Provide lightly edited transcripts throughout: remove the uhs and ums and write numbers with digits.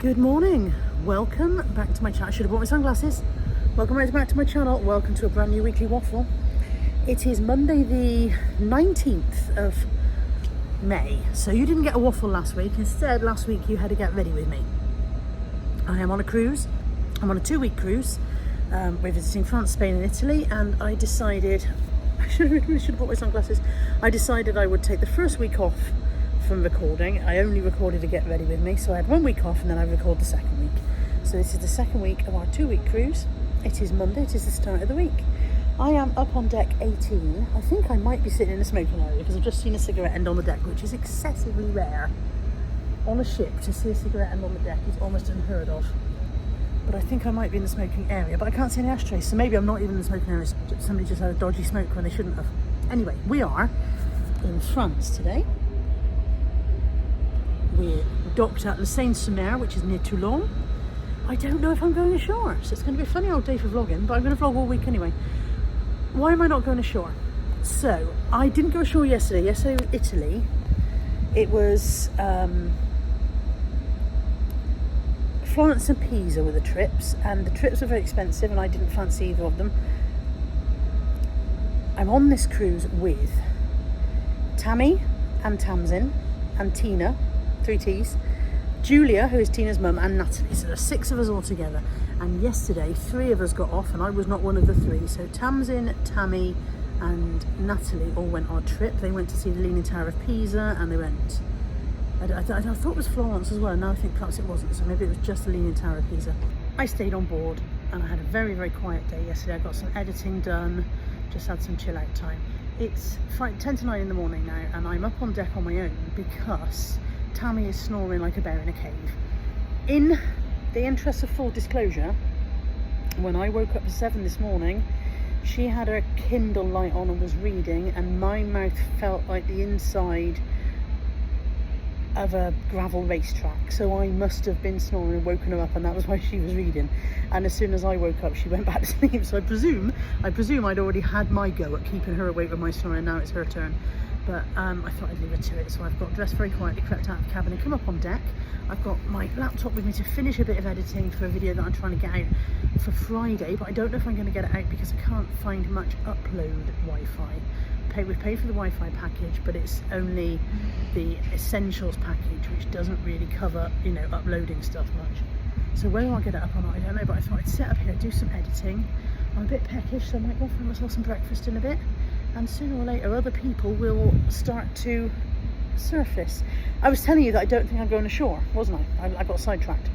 Good morning, welcome back to my channel. I should have brought my sunglasses. Welcome right back to my channel. Welcome to a brand new weekly waffle. It is Monday the 19th of May. So you didn't get a waffle last week. Instead, last week you had to get ready with me. I am on a cruise. I'm on a 2-week cruise. We're visiting France, Spain and Italy, and I decided, I should have brought my sunglasses. I decided I would take the first week off from recording. I only recorded a get ready with me, so I had 1 week off and then I recorded the second week. So this is the second week of our 2-week cruise. It is Monday, it is the start of the week. I am up on deck 18. I think I might be sitting in a smoking area because I've just seen a cigarette end on the deck, which is excessively rare. On a ship, to see a cigarette end on the deck is almost unheard of. But I think I might be in the smoking area, but I can't see any ashtrays, so maybe I'm not even in the smoking area. Somebody just had a dodgy smoke when they shouldn't have. Anyway, we are in France today. We're docked at Le Seine-sur-Mer, which is near Toulon. I don't know if I'm going ashore, so it's going to be a funny old day for vlogging, but I'm going to vlog all week anyway. Why am I not going ashore? So, I didn't go ashore yesterday. Yesterday was Italy. It was Florence and Pisa were the trips, and the trips were very expensive and I didn't fancy either of them. I'm on this cruise with Tammy and Tamsin and Tina, 3 T's, Julia, who is Tina's mum, and Natalie. So there's 6 of us all together. And yesterday, 3 of us got off, and I was not one of the 3. So Tamsin, Tammy, and Natalie all went on a trip. They went to see the Leaning Tower of Pisa, and they went. I thought it was Florence as well. And now I think perhaps it wasn't. So maybe it was just the Leaning Tower of Pisa. I stayed on board, and I had a very, very quiet day yesterday. I got some editing done. Just had some chill out time. It's 10 to 9 in the morning now, and I'm up on deck on my own because Tammy is snoring like a bear in a cave. In the interest of full disclosure, when I woke up at 7 this morning, she had her Kindle light on and was reading, and my mouth felt like the inside of a gravel racetrack. So I must have been snoring and woken her up, and that was why she was reading. And as soon as I woke up, she went back to sleep. So I presume I'd already had my go at keeping her awake with my snoring. Now it's her turn. But I thought I'd leave her to it, so I've got dressed very quietly, crept out of the cabin and come up on deck. I've got my laptop with me to finish a bit of editing for a video that I'm trying to get out for Friday, but I don't know if I'm going to get it out because I can't find much upload Wi-Fi. We've paid for the Wi-Fi package, but it's only the Essentials package, which doesn't really cover, you know, uploading stuff much. So whether I'll get it up or not, I don't know, but I thought I'd sit up here, do some editing. I'm a bit peckish, so I might go for myself some breakfast in a bit. And sooner or later, other people will start to surface. I was telling you that I don't think I'm going ashore, wasn't I? I got sidetracked.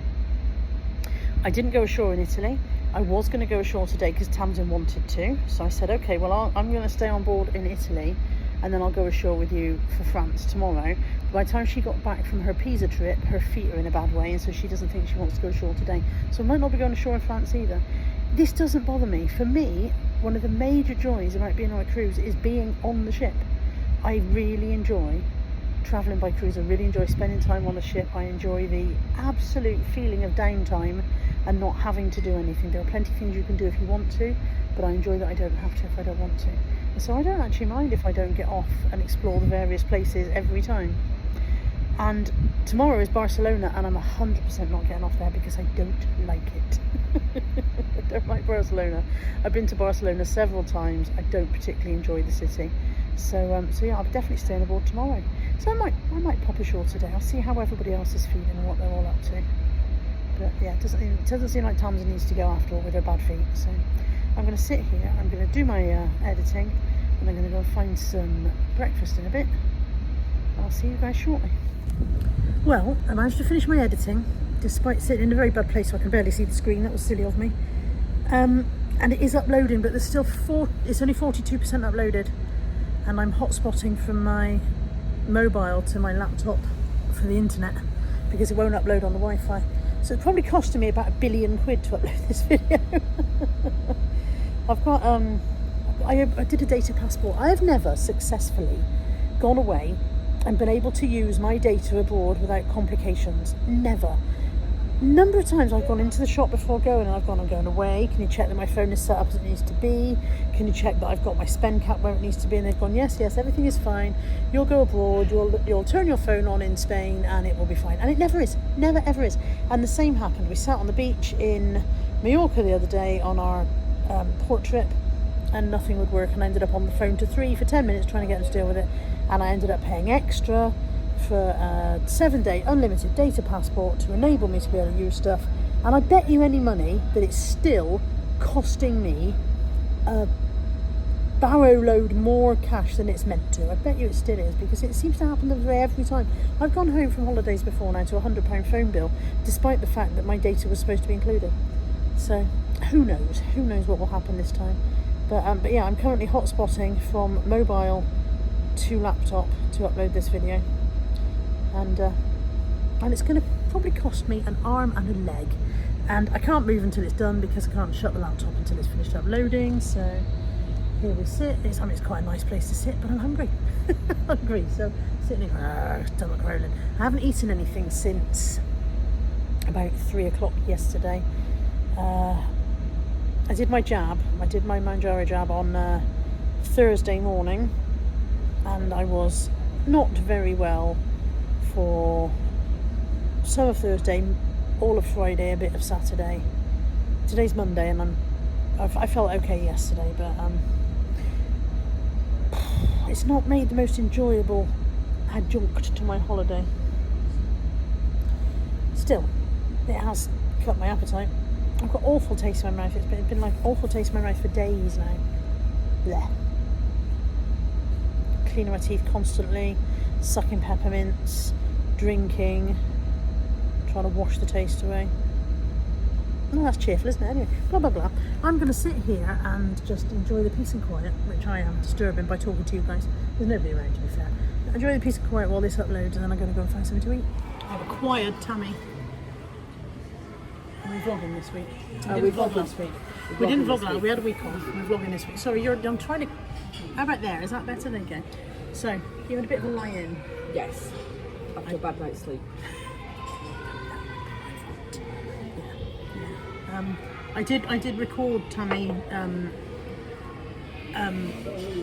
I didn't go ashore in Italy. I was going to go ashore today because Tamsin wanted to. So I said, okay, well, I'm going to stay on board in Italy and then I'll go ashore with you for France tomorrow. By the time she got back from her Pisa trip, her feet are in a bad way, and so she doesn't think she wants to go ashore today. So I might not be going ashore in France either. This doesn't bother me. For me, one of the major joys about being on a cruise is being on the ship. I really enjoy travelling by cruise. I really enjoy spending time on the ship. I enjoy the absolute feeling of downtime and not having to do anything. There are plenty of things you can do if you want to, but I enjoy that I don't have to if I don't want to. And so I don't actually mind if I don't get off and explore the various places every time. And tomorrow is Barcelona, and I'm 100% not getting off there because I don't like it. I don't like Barcelona. I've been to Barcelona several times. I don't particularly enjoy the city. So yeah, I'll definitely stay on board tomorrow. So I might pop ashore today. I'll see how everybody else is feeling and what they're all up to. But yeah, it doesn't seem like Tamsin needs to go after all with her bad feet. So I'm going to sit here. I'm going to do my editing, and I'm going to go find some breakfast in a bit. I'll see you guys shortly. Well, I managed to finish my editing despite sitting in a very bad place so I can barely see the screen. That was silly of me. And it is uploading, but there's still it's only 42% uploaded, and I'm hotspotting from my mobile to my laptop for the internet because it won't upload on the Wi-Fi. So it's probably costing me about £1 billion to upload this video. I've got I did a data passport. I have never successfully gone away and been able to use my data abroad without complications. Never. number of times I've gone into the shop before going, and I'm going away. Can you check that my phone is set up as it needs to be? Can you check that I've got my spend cap where it needs to be? And they've gone, yes, everything is fine. You'll go abroad, you'll turn your phone on in Spain and it will be fine. And it never is, never ever is. And the same happened. We sat on the beach in Mallorca the other day on our port trip, and nothing would work, and I ended up on the phone to 3 for 10 minutes trying to get them to deal with it, and I ended up paying extra for a 7-day unlimited data passport to enable me to be able to use stuff. And I bet you any money that it's still costing me a barrow load more cash than it's meant to. I bet you it still is, because it seems to happen every time. I've gone home from holidays before now to a £100 phone bill, despite the fact that my data was supposed to be included. So who knows what will happen this time. But yeah, I'm currently hotspotting from mobile to laptop to upload this video. And it's going to probably cost me an arm and a leg, and I can't move until it's done because I can't shut the laptop until it's finished uploading. So here we sit. It's quite a nice place to sit, but I'm hungry. Hungry, so sitting here, stomach rolling. I haven't eaten anything since about 3 o'clock yesterday. I did my jab. I did my Manjaro jab on Thursday morning, and I was not very well for some of Thursday, all of Friday, a bit of Saturday. Today's Monday, and I felt okay yesterday, but it's not made the most enjoyable adjunct to my holiday. Still, it has cut my appetite. I've got awful taste in my mouth. It's been like awful taste in my mouth for days now. Blech. Cleaning my teeth constantly, sucking peppermints, drinking, trying to wash the taste away. Oh, that's cheerful, isn't it? Anyway, blah blah blah. I'm going to sit here and just enjoy the peace and quiet, which I am disturbing by talking to you guys. There's nobody around, to be fair. Enjoy the peace and quiet while this uploads, and then I'm going to go and find something to eat. I've acquired Tammy. Are we vlogging this week? We vlogged last week. We didn't vlog last week. We had a week off. We're vlogging this week. Sorry, I'm trying to... How about there? Is that better? There you go. So, you had a bit of a lie-in. Yes. After a bad night's sleep. I did record Tammy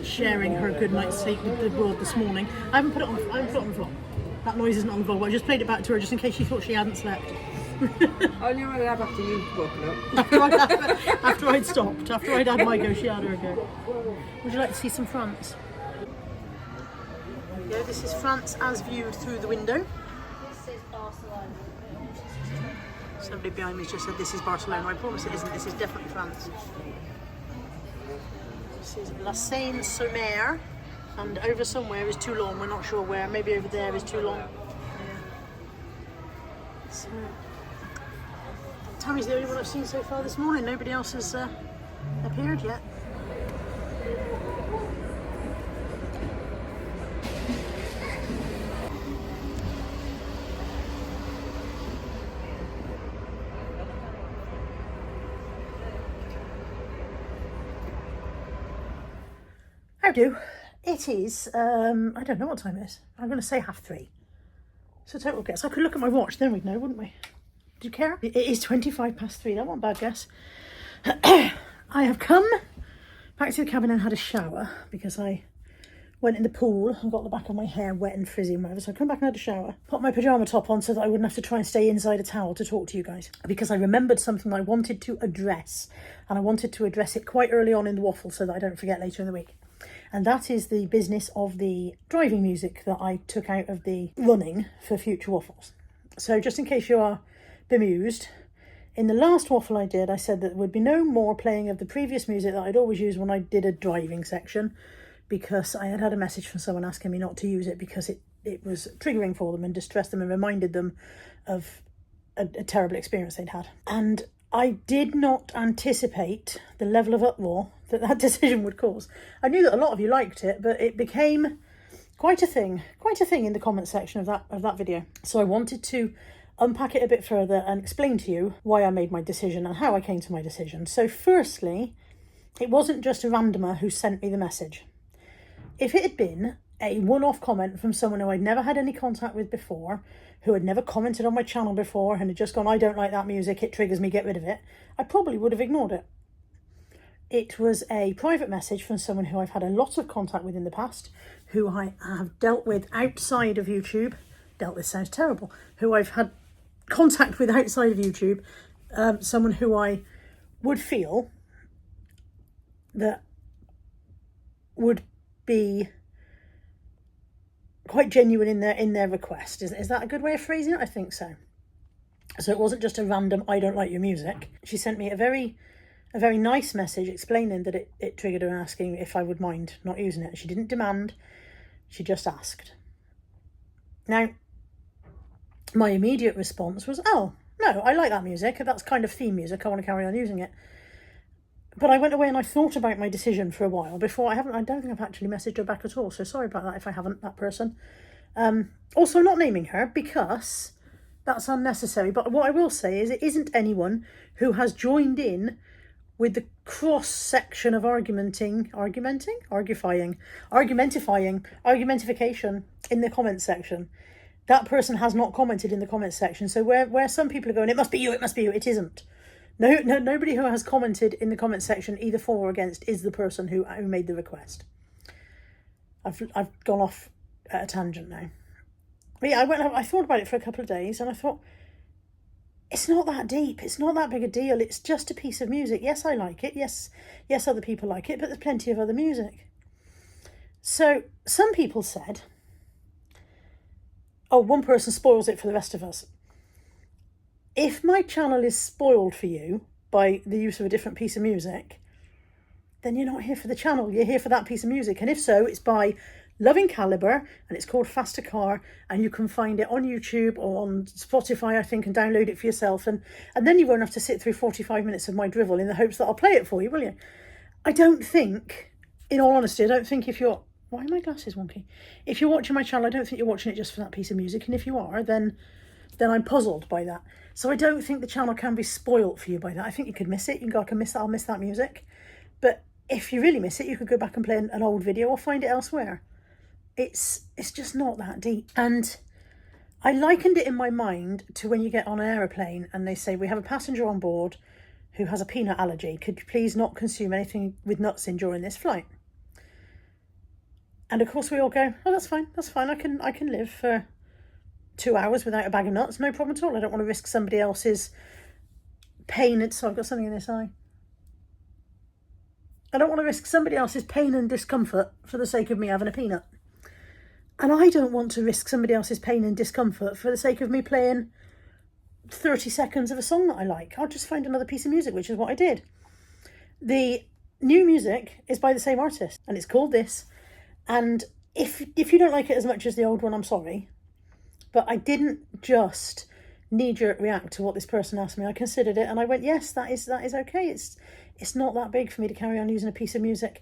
sharing her good night's sleep with the world this morning. I haven't put it on the vlog. That noise isn't on the vlog, but I just played it back to her just in case she thought she hadn't slept. I knew I had after you'd woken up. after I'd stopped, after I'd had my go, she had her go. Would you like to see some France? Yeah, this is France as viewed through the window. This is Barcelona. Somebody behind me just said this is Barcelona. I promise it isn't. This is definitely France. This is La Seine-sur-Mer, and over somewhere is Toulon. We're not sure where. Maybe over there is Toulon. Yeah. So, Tammy's the only one I've seen so far this morning. Nobody else has appeared yet. How do? It is, I don't know what time it is. I'm going to say 3:30. So total guess. I could look at my watch, then we'd know, wouldn't we? Do you care? It is 3:25. That wasn't a bad guess. I have come back to the cabin and had a shower because I went in the pool and got the back of my hair wet and frizzy and whatever. So I come back and had a shower, put my pyjama top on so that I wouldn't have to try and stay inside a towel to talk to you guys, because I remembered something I wanted to address, and I wanted to address it quite early on in the waffle so that I don't forget later in the week. And that is the business of the driving music that I took out of the running for future waffles. So just in case you are bemused, in the last waffle I did, I said that there would be no more playing of the previous music that I'd always use when I did a driving section, because I had had a message from someone asking me not to use it because it was triggering for them and distressed them and reminded them of a terrible experience they'd had. And I did not anticipate the level of uproar that decision would cause. I knew that a lot of you liked it, but it became quite a thing in the comment section of that video. So I wanted to unpack it a bit further and explain to you why I made my decision and how I came to my decision. So firstly, it wasn't just a randomer who sent me the message. If it had been a one-off comment from someone who I'd never had any contact with before, who had never commented on my channel before and had just gone, I don't like that music, it triggers me, get rid of it, I probably would have ignored it. It was a private message from someone who I've had a lot of contact with in the past, who I have dealt with outside of YouTube. Dealt with sounds terrible. Who I've had contact with outside of YouTube. Someone who I would feel that would be quite genuine in their request. Is that a good way of phrasing it? I think so. So it wasn't just a random, I don't like your music. She sent me a very nice message explaining that it triggered her, asking if I would mind not using it. She didn't demand, she just asked. Now, my immediate response was, oh, no, I like that music. That's kind of theme music. I want to carry on using it. But I went away and I thought about my decision for a while before. I don't think I've actually messaged her back at all. So sorry about that if I haven't, that person. Also not naming her because that's unnecessary. But what I will say is it isn't anyone who has joined in with the cross-section of argumentification in the comment section. That person has not commented in the comment section. So where some people are going, it must be you, it isn't. No, nobody who has commented in the comment section, either for or against, is the person who made the request. I've gone off at a tangent now. But yeah, I thought about it for a couple of days and I thought, it's not that deep. It's not that big a deal. It's just a piece of music. Yes, I like it. Yes, other people like it, but there's plenty of other music. So some people said, oh, one person spoils it for the rest of us. If my channel is spoiled for you by the use of a different piece of music, then you're not here for the channel. You're here for that piece of music. And if so, it's by Loving Calibre, and it's called Faster Car, and you can find it on YouTube or on Spotify, I think, and download it for yourself. And then you won't have to sit through 45 minutes of my drivel in the hopes that I'll play it for you, will you? I don't think, in all honesty, I don't think if you're... Why are my glasses wonky? If you're watching my channel, I don't think you're watching it just for that piece of music. And if you are, then I'm puzzled by that. So I don't think the channel can be spoilt for you by that. I think you could miss it. You can go, I'll miss that music. But if you really miss it, you could go back and play an old video or find it elsewhere. It's just not that deep. And I likened it in my mind to when you get on an aeroplane and they say, we have a passenger on board who has a peanut allergy. Could you please not consume anything with nuts in during this flight? And of course we all go, oh, that's fine. I can live for 2 hours without a bag of nuts. No problem at all. I don't want to risk somebody else's pain. So I've got something in this eye. I don't want to risk somebody else's pain and discomfort for the sake of me having a peanut. And I don't want to risk somebody else's pain and discomfort for the sake of me playing 30 seconds of a song that I like. I'll just find another piece of music, which is what I did. The new music is by the same artist, and it's called this. And if you don't like it as much as the old one, I'm sorry. But I didn't just knee-jerk react to what this person asked me. I considered it, and I went, yes, that is okay. It's not that big for me to carry on using a piece of music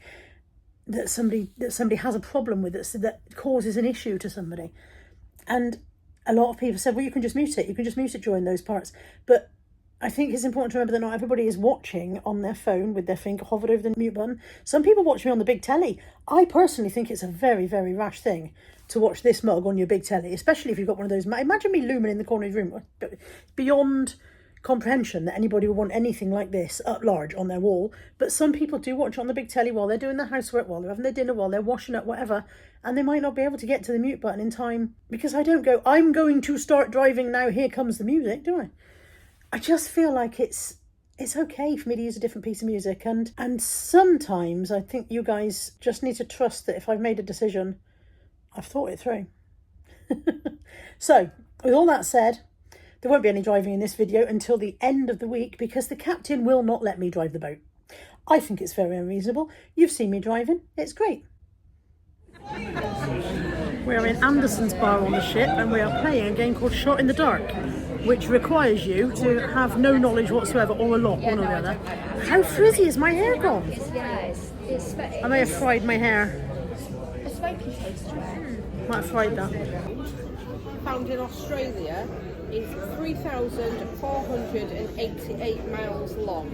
that somebody has a problem with, that causes an issue to somebody. And a lot of people said, well, you can just mute it. You can just mute it during those parts. But I think it's important to remember that not everybody is watching on their phone with their finger hovered over the mute button. Some people watch me on the big telly. I personally think it's a very, very rash thing to watch this mug on your big telly, especially if you've got one of those. Imagine me looming in the corner of your room. Beyond comprehension that anybody would want anything like this up large on their wall. But some people do watch on the big telly while they're doing their housework, while they're having their dinner, while they're washing up, whatever, and they might not be able to get to the mute button in time, because I don't go, I'm going to start driving now, here comes the music, do I? I just feel like it's okay for me to use a different piece of music, and sometimes I think you guys just need to trust that if I've made a decision, I've thought it through. So, with all that said, there won't be any driving in this video until the end of the week because the captain will not let me drive the boat. I think it's very unreasonable. You've seen me driving. It's great. We're in Anderson's bar on the ship and we are playing a game called Shot in the Dark, which requires you to have no knowledge whatsoever or a lot, one or the other. How frizzy is my hair gone? I may have fried my hair. Might have fried that. Found in Australia is 3,488 miles long.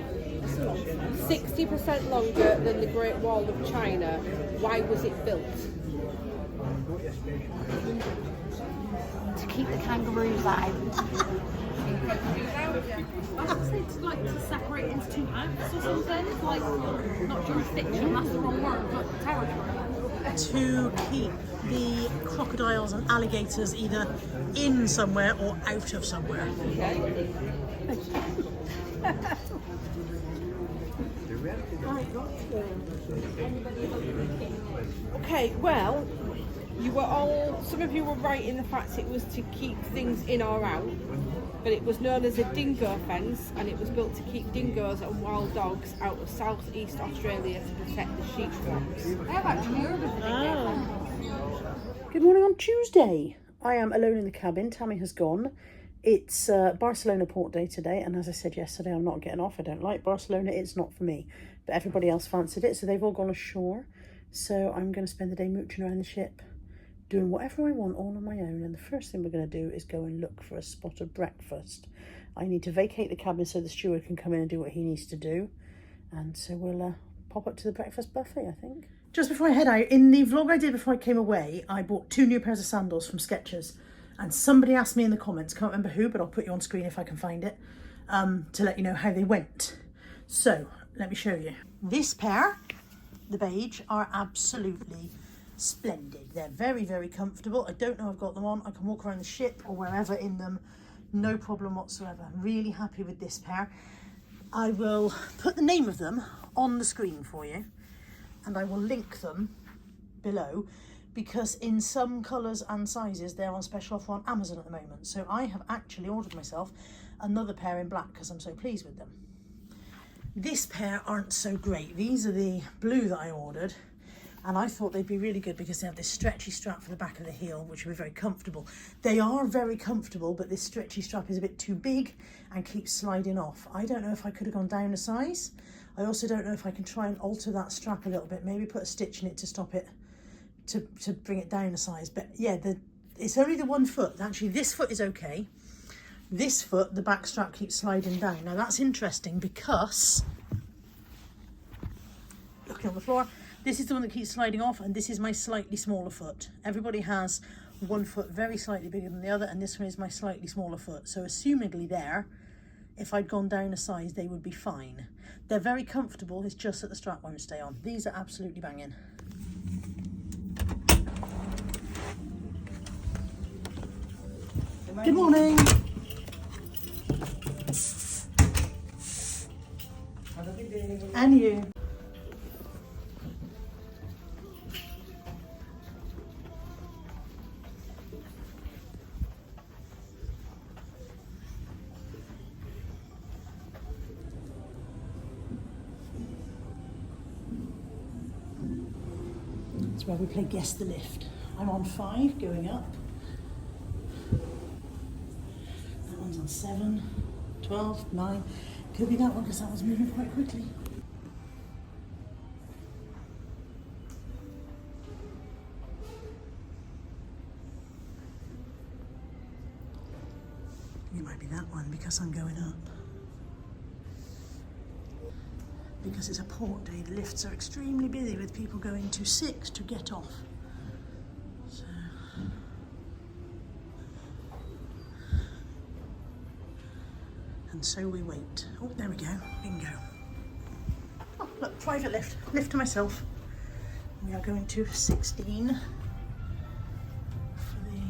60% longer than the Great Wall of China. Why was it built? To keep the kangaroos out. It's like to separate into two acts or something. It's like not jurisdiction, that's the wrong word, but territory. To keep the crocodiles and alligators either in somewhere or out of somewhere. Okay, well, some of you were right in the fact it was to keep things in or out, but it was known as a dingo fence, and it was built to keep dingoes and wild dogs out of southeast Australia to protect the sheep flocks. Good morning on Tuesday. I am alone in the cabin. Tammy has gone. It's Barcelona port day today, and as I said yesterday, I'm not getting off. I don't like Barcelona. It's not for me. But everybody else fancied it, so they've all gone ashore. So I'm going to spend the day mooching around the ship, doing whatever I want all on my own. And the first thing we're going to do is go and look for a spot of breakfast. I need to vacate the cabin so the steward can come in and do what he needs to do. And so we'll pop up to the breakfast buffet, I think. Just before I head out, in the vlog I did before I came away, I bought 2 new pairs of sandals from Skechers. And somebody asked me in the comments, can't remember who, but I'll put you on screen if I can find it, to let you know how they went. So, let me show you. This pair, the beige, are absolutely splendid. They're very, very comfortable. I don't know I've got them on. I can walk around the ship or wherever in them, no problem whatsoever. I'm really happy with this pair. I will put the name of them on the screen for you, and I will link them below, because in some colours and sizes they're on special offer on Amazon at the moment. So I have actually ordered myself another pair in black because I'm so pleased with them. This pair aren't so great. These are the blue that I ordered, and I thought they'd be really good because they have this stretchy strap for the back of the heel, which will be very comfortable. They are very comfortable, but this stretchy strap is a bit too big and keeps sliding off. I don't know if I could have gone down a size. I also don't know if I can try and alter that strap a little bit, maybe put a stitch in it to stop it, to bring it down a size. But yeah, it's only the one foot. Actually, this foot is okay. This foot, the back strap keeps sliding down. Now that's interesting because, looking on the floor, this is the one that keeps sliding off, and this is my slightly smaller foot. Everybody has one foot very slightly bigger than the other, and this one is my slightly smaller foot. So assumingly there, if I'd gone down a size, they would be fine. They're very comfortable, it's just that the strap won't stay on. These are absolutely banging. Good morning. And you. That's where we play Guess the Lift. I'm on 5 going up. That one's on 7, 12, 9. Could be that one because that one's moving quite quickly. It might be that one because I'm going up. Because it's a port day, the lifts are extremely busy with people going to 6 to get off. So. And so we wait. Oh, there we go, bingo. Oh, look, private lift, lift to myself. We are going to 16 for the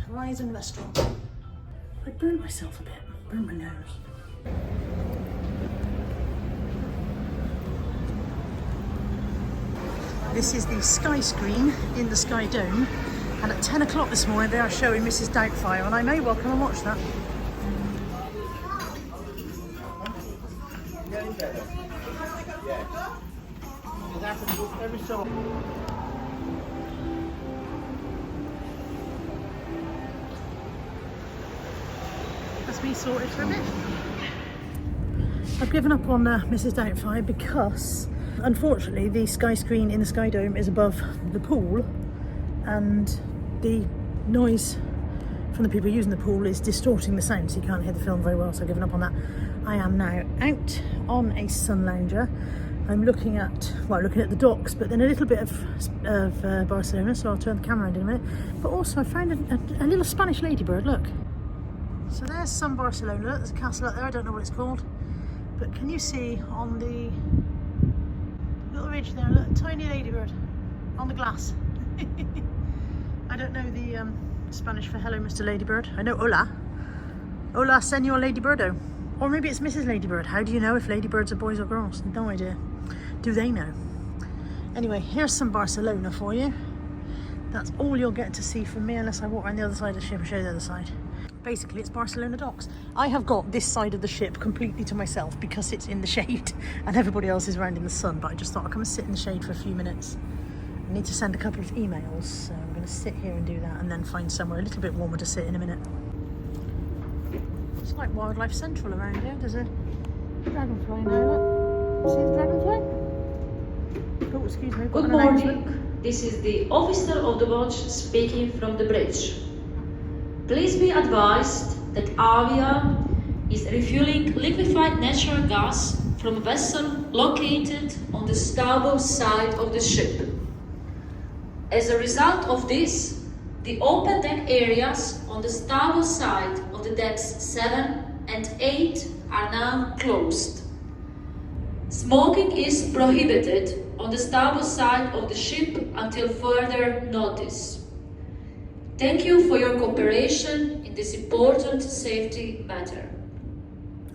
Horizon restaurant. I burned myself a bit, burned my nose. This is the Sky Screen in the Sky Dome, and at 10 o'clock this morning they are showing Mrs. Doubtfire, and I may well come and watch that. That's me sorted for a bit. I've given up on Mrs. Doubtfire because unfortunately the Sky Screen in the Sky Dome is above the pool, and the noise from the people using the pool is distorting the sound, so you can't hear the film very well, so I've given up on that. I am now out on a sun lounger I'm looking at the docks, but then a little bit of Barcelona, so I'll turn the camera around in a minute. But also I found a little Spanish ladybird, look. So there's some Barcelona, look, there's a castle out there, I don't know what it's called. But can you see on the little ridge there, look, a tiny ladybird on the glass. I don't know the Spanish for hello, Mr. Ladybird. I know hola. Hola, señor Ladybirdo. Or maybe it's Mrs. Ladybird. How do you know if ladybirds are boys or girls? No idea. Do they know? Anyway, here's some Barcelona for you. That's all you'll get to see from me unless I walk around the other side of the ship and show you the other side. Basically, it's Barcelona docks. I have got this side of the ship completely to myself because it's in the shade and everybody else is around in the sun, but I just thought I'd come and sit in the shade for a few minutes. I need to send a couple of emails, so I'm going to sit here and do that and then find somewhere a little bit warmer to sit in a minute. It's like Wildlife Central around here. There's a dragonfly now, look. See the dragonfly? Oh, excuse me, I've got Good an announcement. morning. This is the officer of the watch speaking from the bridge. Please be advised that Avia is refueling liquefied natural gas from a vessel located on the starboard side of the ship. As a result of this, the open deck areas on the starboard side of the decks 7 and 8 are now closed. Smoking is prohibited on the starboard side of the ship until further notice. Thank you for your cooperation in this important safety matter.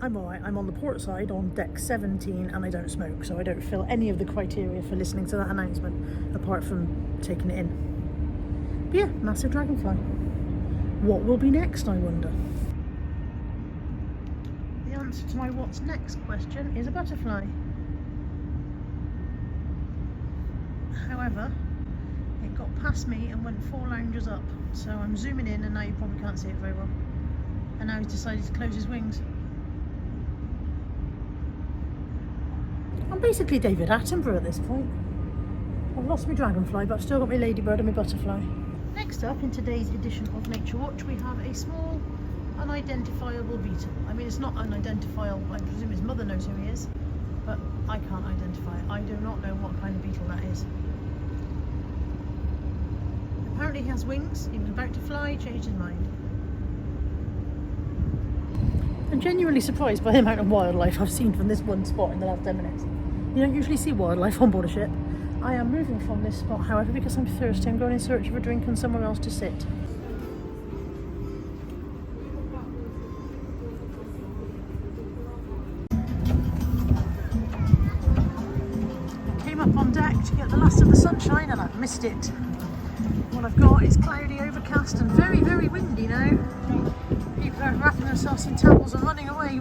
I'm alright, I'm on the port side on deck 17 and I don't smoke, so I don't fill any of the criteria for listening to that announcement apart from taking it in. But yeah, massive dragonfly. What will be next, I wonder? The answer to my what's next question is a butterfly. However, it got past me and went 4 lounges up, so I'm zooming in and now you probably can't see it very well. And now he's decided to close his wings. I'm basically David Attenborough at this point. I've lost my dragonfly, but I've still got my ladybird and my butterfly. Next up, in today's edition of Nature Watch, we have a small, unidentifiable beetle. I mean, it's not unidentifiable, I presume his mother knows who he is, but I can't identify it. I do not know what kind of beetle that is. Apparently he has wings, he was about to fly, changed his mind. I'm genuinely surprised by the amount of wildlife I've seen from this one spot in the last 10 minutes. You don't usually see wildlife on board a ship. I am moving from this spot, however, because I'm thirsty. I'm going in search of a drink and somewhere else to sit. I came up on deck to get the last of the sunshine and I've missed it. What I've got is cloudy, overcast and very, very windy now. People are wrapping themselves in towels and running away.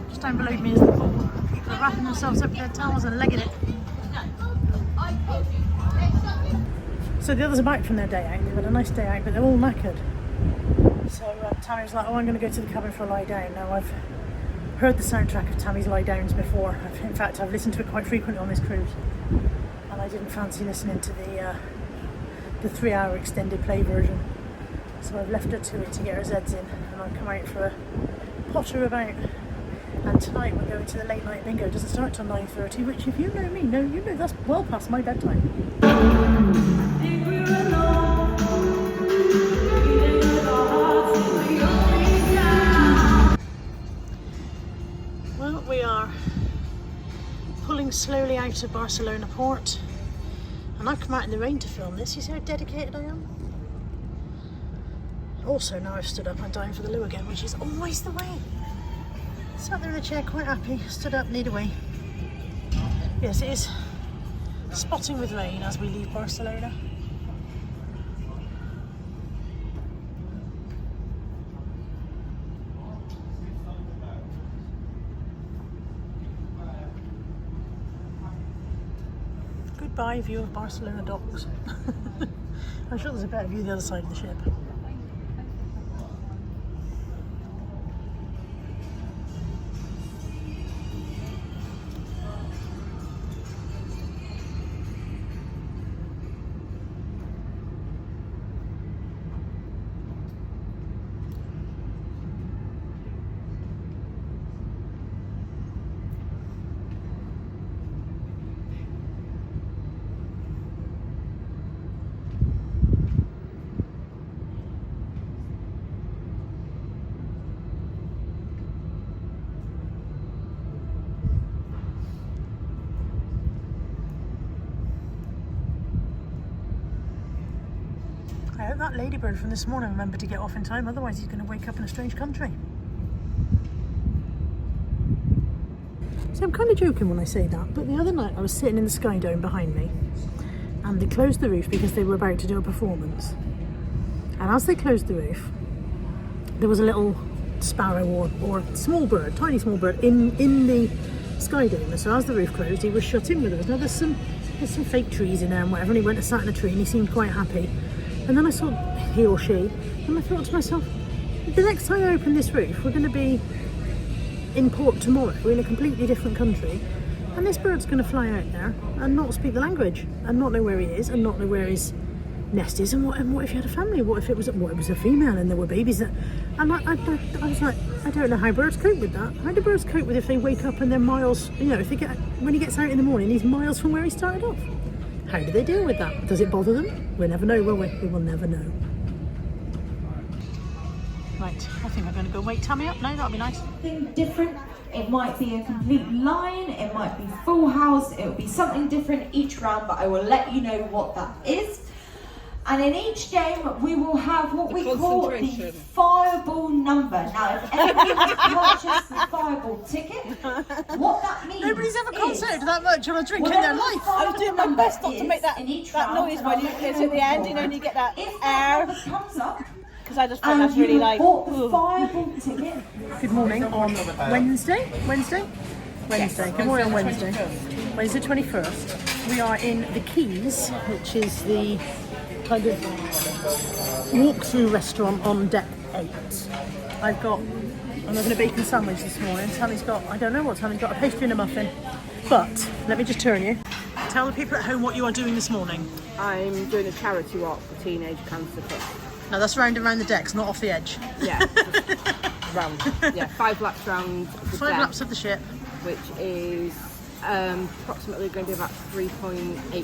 Just down below me is the pool. People are wrapping themselves up in their towels and legging it. So the others are back from their day out. They've had a nice day out, but they're all knackered. So Tammy was like, oh, I'm going to go to the cabin for a lie down. Now I've heard the soundtrack of Tammy's lie downs before. In fact, I've listened to it quite frequently on this cruise. And I didn't fancy listening to the 3-hour extended play version. So I've left her to it to get her Zeds in, and I've come out for a potter about. And tonight we're going to the late night bingo. It doesn't start till 9:30, which if you know me, you know that's well past my bedtime. Well, we are pulling slowly out of Barcelona port, and I've come out in the rain to film this. You see how dedicated I am? Also, now I've stood up, I'm dying for the loo again, which is always the way. Sat there in a chair quite happy, stood up, need a wee. Yes, it is spotting with rain as we leave Barcelona. Goodbye view of Barcelona docks. I'm sure there's a better view the other side of the ship. I hope that ladybird from this morning remembered to get off in time, otherwise he's going to wake up in a strange country. So I'm kind of joking when I say that, but the other night I was sitting in the Sky Dome behind me and they closed the roof because they were about to do a performance. And as they closed the roof, there was a little sparrow or small bird, tiny small bird in the Sky Dome. And so as the roof closed, he was shut in with us. Now there's some fake trees in there and whatever, and he went and sat in a tree and he seemed quite happy. And then I saw he or she, and I thought to myself, the next time I open this roof, we're going to be in port tomorrow, we're in a completely different country, and this bird's going to fly out there and not speak the language and not know where he is and not know where his nest is. And what if he had a family? What if it was a female and there were babies? And I was like, I don't know how birds cope with that. How do birds cope with if they wake up and they're miles, you know, when he gets out in the morning, he's miles from where he started off? How do they deal with that? Does it bother them? We'll never know, will we? We will never know. Right, I think I'm going to go wake Tammy up now. That'll be nice. Something different. It might be a complete line, it might be full house, it will be something different each round, but I will let you know what that is. And in each game, we will have what we call the fireball number. Now, if anybody has purchased the fireball ticket, what that means Nobody's ever concentrated that much on a drink in their life. I was doing my best not to make that noise when you get at the end, you know, and you get that air. comes up, Because I just find that's really like. bought the fireball ticket. Good morning on Wednesday. Good morning on Wednesday. Wednesday 21st. We are in the Keys, which is the kind of walk-through restaurant on deck 8. I'm having a bacon sandwich this morning. Tammy's got, I don't know what Tammy's got, a pastry and a muffin. But let me just turn you. Tell the people at home what you are doing this morning. I'm doing a charity walk for Teenage Cancer Trust. Now that's round and round the decks, not off the edge. Yeah, round. Yeah, 5 laps round the 5 deck, laps of the ship. which is approximately going to be about 3.8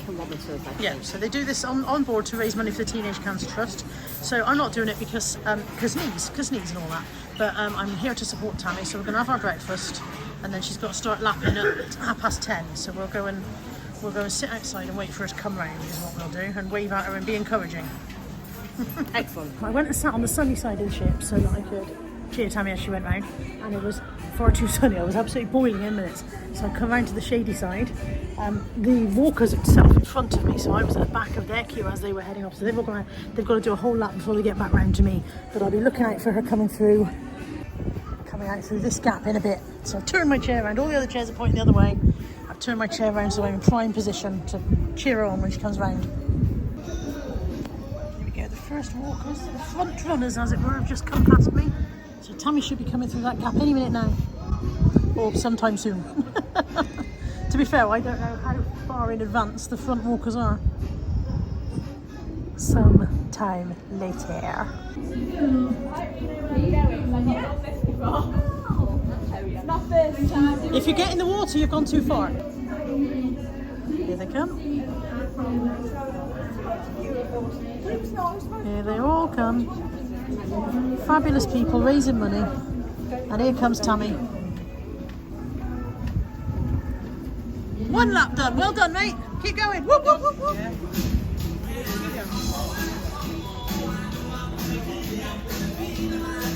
kilometres, I think. Yeah, so they do this on board to raise money for the Teenage Cancer Trust. So I'm not doing it because needs and all that. But I'm here to support Tammy, so we're going to have our breakfast, and then she's got to start lapping at 10:30. So we'll go and sit outside and wait for her to come round, is what we'll do, and wave at her and be encouraging. Excellent. I went and sat on the sunny side of the ship so that I could cheer Tammy as she went round, and it was far too sunny. I was absolutely boiling in minutes. So I come round to the shady side. The walkers itself in front of me, so I was at the back of their queue as they were heading off. So they've got to do a whole lap before they get back round to me. But I'll be looking out for her coming out through this gap in a bit. So I've turned my chair around. All the other chairs are pointing the other way. I've turned my chair around so I'm in prime position to cheer her on when she comes round. Here we go. The first walkers, the front runners as it were, have just come past me. So Tammy should be coming through that gap any minute now, or sometime soon. To be fair, I don't know how far in advance the front walkers are. Sometime later. If you get in the water, you've gone too far. Here they come. Here they all come. Fabulous people raising money. And here comes Tammy. One lap done. Well done, mate. Keep going. Whoop, whoop, whoop, whoop.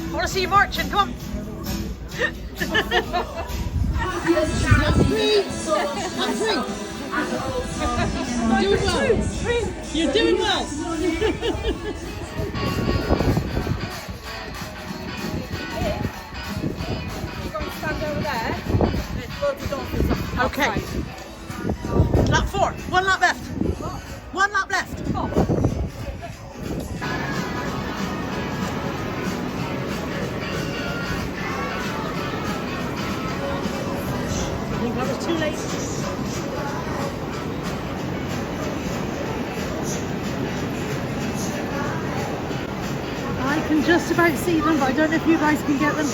I want to see you marching. Come on. You're doing well. Stand over there. There's loads of dolphins on the Okay. outside. Lap 4. 1 lap left. 1 lap left. I think that was too late. I can just about see them, but I don't know if you guys can get them.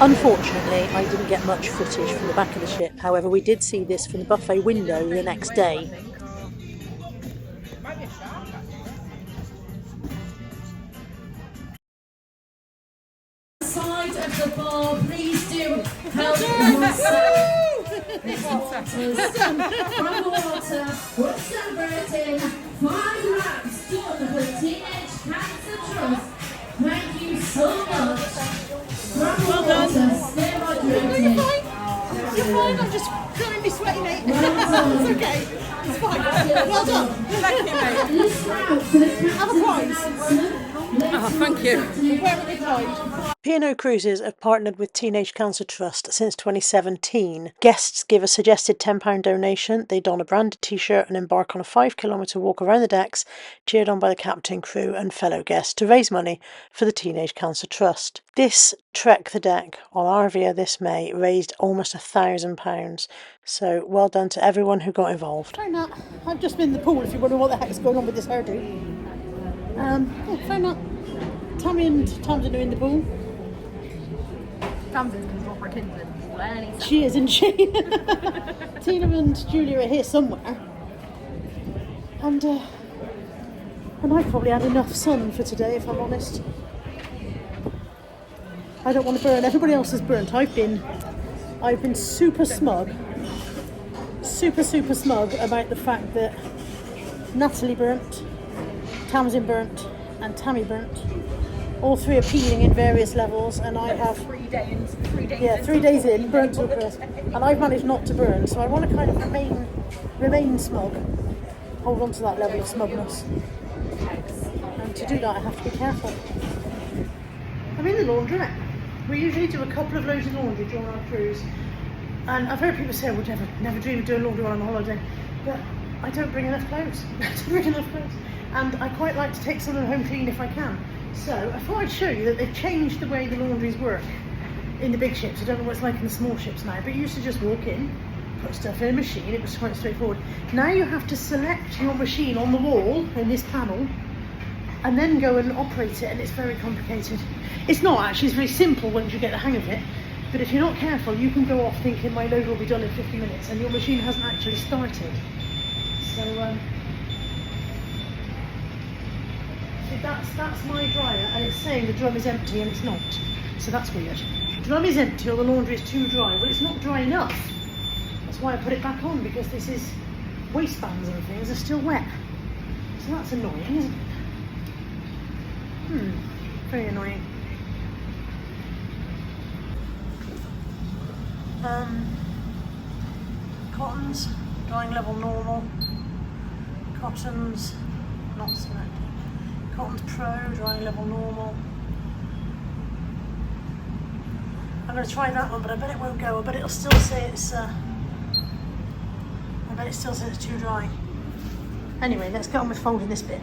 Unfortunately, I didn't get much footage from the back of the ship. However, we did see this from the buffet window the next day. Side of the bar, please do help yourself. From the water, we're celebrating 5 laps done with Teenage Cancer Trust. Thank you so much. From the water, stay hydrated. You're fine, I'm just feeling me sweaty, mate. Well It's okay, it's fine. Well done. Thank you, mate. Let's round for the Have a prize. Oh, thank you. Where are they tied? P&O Cruises have partnered with Teenage Cancer Trust since 2017. Guests give a suggested £10 donation, they don a branded t-shirt and embark on a 5-kilometre walk around the decks, cheered on by the captain, crew and fellow guests to raise money for the Teenage Cancer Trust. This Trek the Deck on Arvia this May raised almost £1,000, so well done to everyone who got involved. Try that. I've just been in the pool if you wonder what the heck's going on with this hairdo. Yeah, try that. Tammy and Tamsin are in the pool. Tamsin's going to drop her kids in the pool any second. She is, isn't she? Tina and Julia are here somewhere. And I've probably had enough sun for today, if I'm honest. I don't want to burn. Everybody else is burnt. I've been super smug. Super smug about the fact that Natalie burnt, Tamsin burnt, and Tammy burnt. All 3 are peeling in various levels, and I have 3 days. 3 days. yeah, 3 days in, burnt to a crisp, and I've managed not to burn. So I want to kind of remain smug, hold on to that level of smugness. And to do that, I have to be careful. I'm in the laundrette. We usually do a couple of loads of laundry during our cruise, and I've heard people say I would never dream of doing laundry while I'm on holiday, but I don't bring enough clothes. And I quite like to take some of them home clean if I can. So I thought I'd show you that they've changed the way the laundries work in the big ships. I don't know what it's like in the small ships now, but you used to just walk in, put stuff in a machine, it was quite straightforward. Now you have to select your machine on the wall in this panel and then go and operate it, and it's very complicated. It's not actually, it's very simple once you get the hang of it, but if you're not careful you can go off thinking my load will be done in 50 minutes and your machine hasn't actually started. So that's my dryer, and it's saying the drum is empty and it's not, so that's weird. The drum is empty or the laundry is too dry. Well, it's not dry enough. That's why I put it back on, because this is waistbands and things are still wet, so that's annoying, isn't it? Very annoying. Cottons drying level normal, cottons not selected. Cotton's Pro, drying level normal. I'm going to try that one, but I bet it won't go. I bet it'll still say it's too dry. Anyway, let's get on with folding this bit.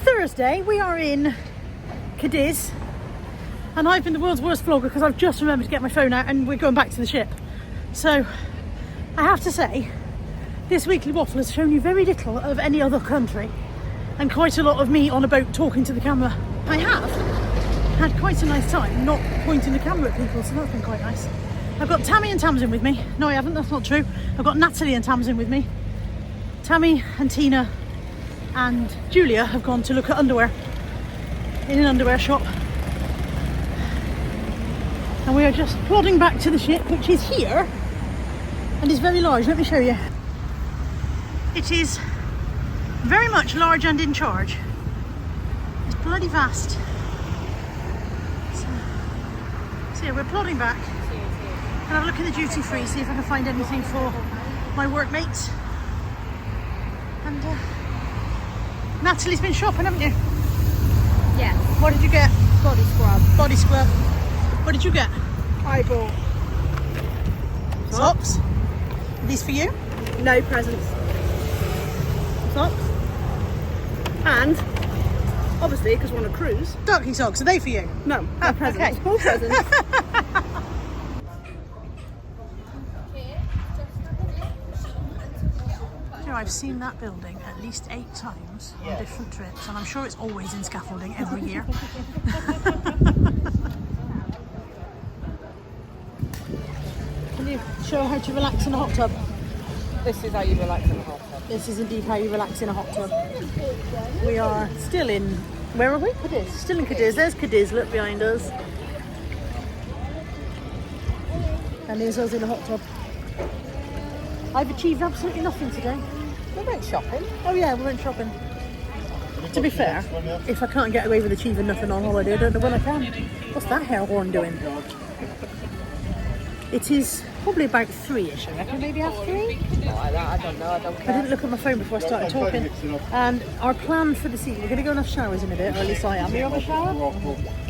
Thursday, we are in Cadiz, and I've been the world's worst vlogger because I've just remembered to get my phone out and we're going back to the ship. So I have to say, this weekly waffle has shown you very little of any other country and quite a lot of me on a boat talking to the camera. I have had quite a nice time not pointing the camera at people, so that's been quite nice. I've got Tammy and Tamsin with me. No, I haven't, that's not true. I've got Natalie and Tamsin with me. Tammy and Tina and Julia have gone to look at underwear in an underwear shop, and we are just plodding back to the ship, which is here and is very large. Let me show you. It is very much large and in charge. It's bloody vast. So yeah, we're plodding back and have a look in the duty free, see if I can find anything for my workmates. And Natalie's been shopping, haven't you? Yes. What did you get? Body scrub. Body scrub. What did you get? I bought Socks. Are these for you? no presents. Socks. And obviously, because we're on a cruise, Ducky socks. Are they for you? no, Oh, presents. okay. Full presents. You know, I've seen that building at least 8 times on different trips, and I'm sure it's always in scaffolding every year. Can you show how to relax in a hot tub? This is how you relax in a hot tub. This is indeed how you relax in a hot tub. We are still in, where are we? Cadiz. Still in Cadiz. There's Cadiz, look behind us. And there's us in a hot tub. I've achieved absolutely nothing today. We went shopping. Oh yeah, we went shopping. To be fair, if I can't get away with achieving nothing on holiday, I don't know when I can. What's that hell horn doing? It is probably about 3ish, I reckon, maybe half 3. Not like that, I don't know, I don't I care. didn't look at my phone before I started talking. And our plan for this evening, we're going to go and have showers in a bit, or at least I am. You have a shower?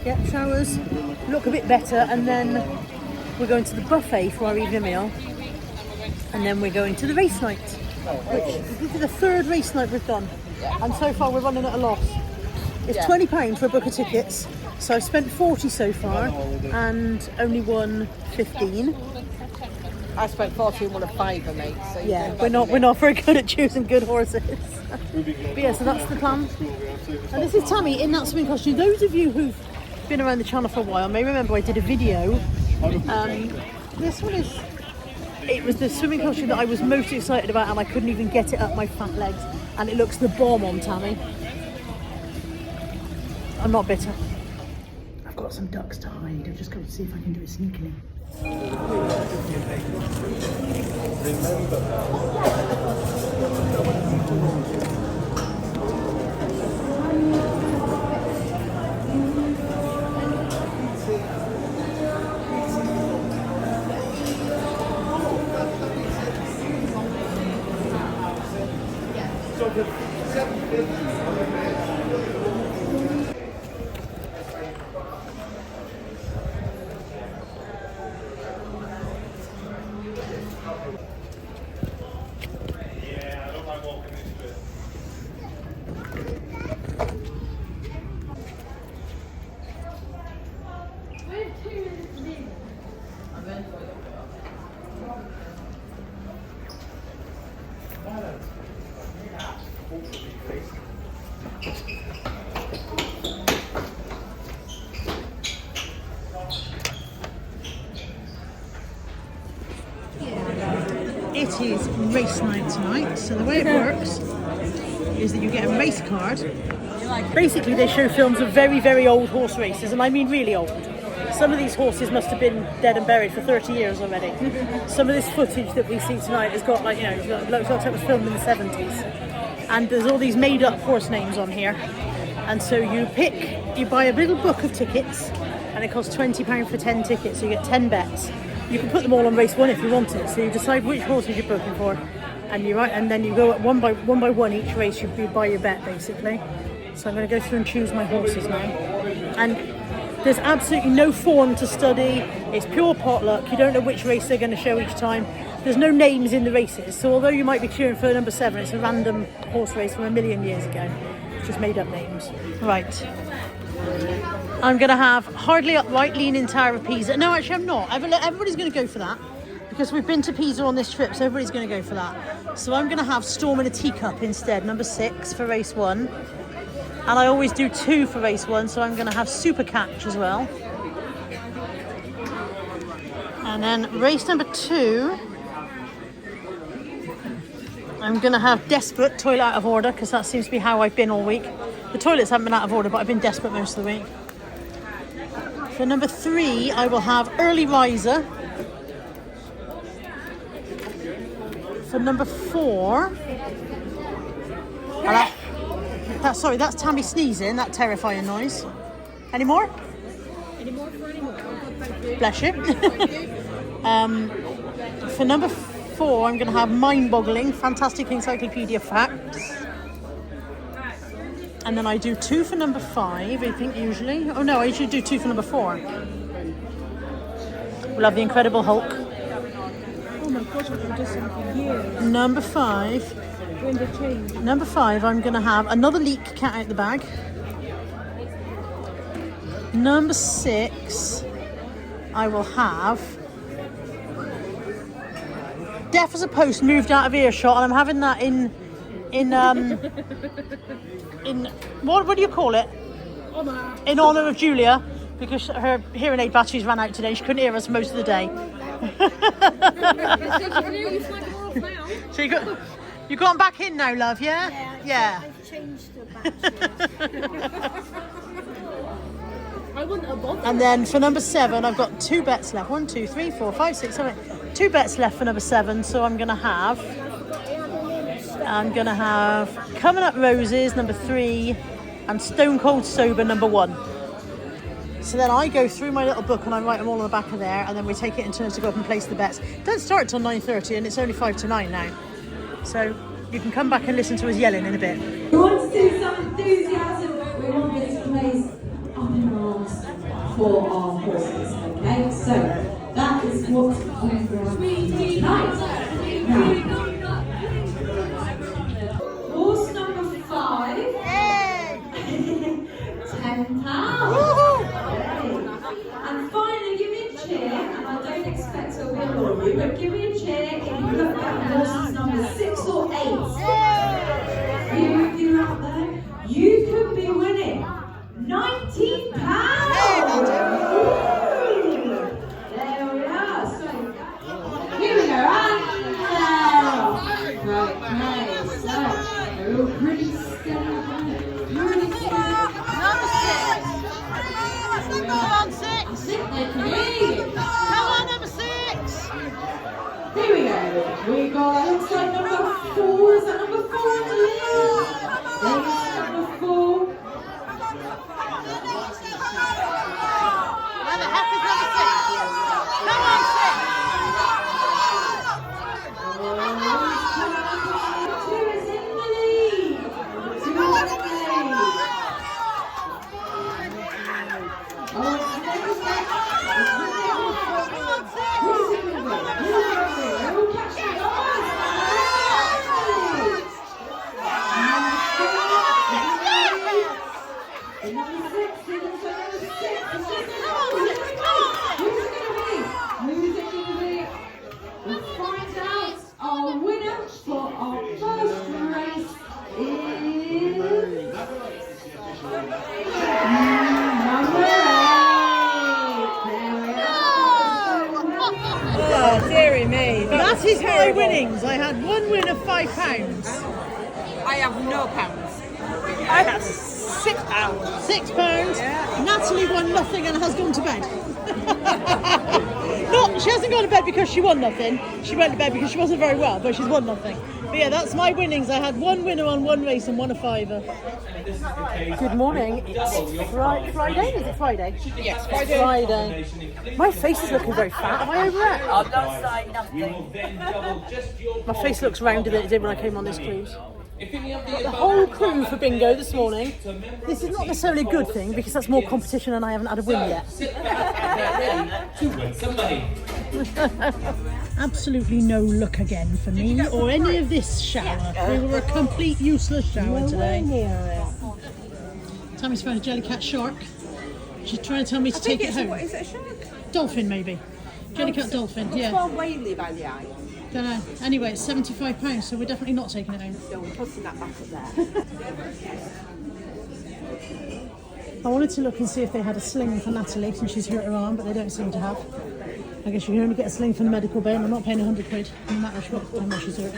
Yeah, showers, look a bit better, and then we're going to the buffet for our evening meal. And then we're going to the race night, which this is the 3rd race night we've done. And so far we're running at a loss. It's £20 for a book of tickets. So I've spent 40 so far and only won 15. I spent 40 and won a fiver, mate. So Yeah, we're not very good at choosing good horses. But yeah, so that's the plan. And this is Tammy in that swimming costume. Those of you who've been around the channel for a while may remember I did a video. This one is, it was the swimming costume that I was most excited about, and I couldn't even get it up my fat legs. And it looks the bomb on Tammy. I'm not bitter. I've got some ducks to hide. I've just got to see if I can do it sneakily. It is race night tonight, so the way it works is that you get a race card. Basically they show films of very, very old horse races, and I mean really old. Some of these horses must have been dead and buried for 30 years already. Some of this footage that we see tonight has got, like, you know, it looks like it was filmed in the 70s. And there's all these made up horse names on here. And so you buy a little book of tickets, and it costs £20 for 10 tickets, so you get 10 bets. You can put them all on race 1 if you want it, so you decide which horses you're booking for, and then you go at one by one each race, you buy your bet basically. So I'm going to go through and choose my horses now. And there's absolutely no form to study, it's pure potluck, you don't know which race they're going to show each time. There's no names in the races, so although you might be cheering for number 7, it's a random horse race from a million years ago. It's just made up names. Right. I'm going to have Hardly Upright, Leaning Tower of Pisa. No, actually I'm not. Everybody's going to go for that because we've been to Pisa on this trip, so everybody's going to go for that. So I'm going to have Storm in a Teacup instead, number 6 for race 1. And I always do 2 for race 1, so I'm going to have Super Catch as well. And then race number 2, I'm going to have Desperate, Toilet Out of Order, because that seems to be how I've been all week. The toilets haven't been out of order, but I've been desperate most of the week. For number 3, I will have Early Riser. For number 4, that's Tammy sneezing, that terrifying noise. Any more? Any more for any more? Thank you. Bless you. For number 4, I'm going to have mind-boggling, fantastic encyclopedia facts. And then I do 2 for number 5, I think usually. Oh no, I usually do 2 for number 4. We'll have the Incredible Hulk. Oh my gosh, I've been doing something for years. Number 5. When they change. Number 5, I'm going to have another leak cat out the bag. Number 6, I will have Deaf as a Post moved out of earshot, and I'm having that in what do you call it? In honour of Julia, because her hearing aid batteries ran out today. She couldn't hear us most of the day. So you got them back in now, love, yeah? Yeah. I've changed the battery. I wouldn't have bothered. And then for number 7, I've got 2 bets left. 1, 2, 3, 4, 5, 6, 7, 8. 2 bets left for number 7. So I'm gonna have Coming Up Roses, number 3, and Stone Cold Sober, number 1. So then I go through my little book and I write them all on the back of there, and then we take it in turns to go up and place the bets. It doesn't start till 9:30, and it's only 5 to 9 now. So you can come back and listen to us yelling in a bit. We want to do some enthusiasm. We want this place up in arms for our horses, okay? So that is what we're going to do tonight. Now, horse number 5. Hey! £10. And finally, give me a cheer, and I don't expect it'll be a lot of you, but give me a cheer if you look at horses number 6 or 8. You of you out there, you could be winning £19. There we are. So here we go. And right, so they're all pretty steady. Come on, 6! Come on, number 6! Here we go. We got, looks like number 4. Is that number 4 on the list? There's number 4. Where the heck is number 6? Come on, 6! 2 is in the lead. 2 is in the lead. Oh, it's never set. Who's in the lead? Who's catching up? Number 6, here comes number 6. Who's it going to be? We'll find out. Our winner for our first race is number 8. There we are. Oh, dearie me. That is my winnings. I had 1 win of £5. I have no pounds. I have £6. £6. Yeah. Natalie won nothing and has gone to bed. No, she hasn't gone to bed because she won nothing. She went to bed because she wasn't very well, but she's won nothing. But yeah, that's my winnings. I had 1 winner on 1 race and 1 a £5. Good morning. It's Friday. Is it Friday? Yes, Friday. Friday. My face is looking very fat. Am I over it? I'm not saying nothing. My face looks rounder than it did when I came on this cruise. Got the whole crew for bingo this morning. This is not necessarily a good thing because that's more competition and I haven't had a win yet. Absolutely no luck again for me or any of this shower. We were a complete useless shower today. Tammy's found a jellycat shark. She's trying to tell me to take it home. What is it, a shark? Dolphin maybe. Jellycat dolphin, yeah. Well, whaley by the eye. Don't know. Anyway, it's £75, so we're definitely not taking it home. No, we're putting that back up there. I wanted to look and see if they had a sling for Natalie since she's hurt her arm, but they don't seem to have. I guess you can only get a sling from the medical bay and I'm not paying £100 no matter how much she's hurt.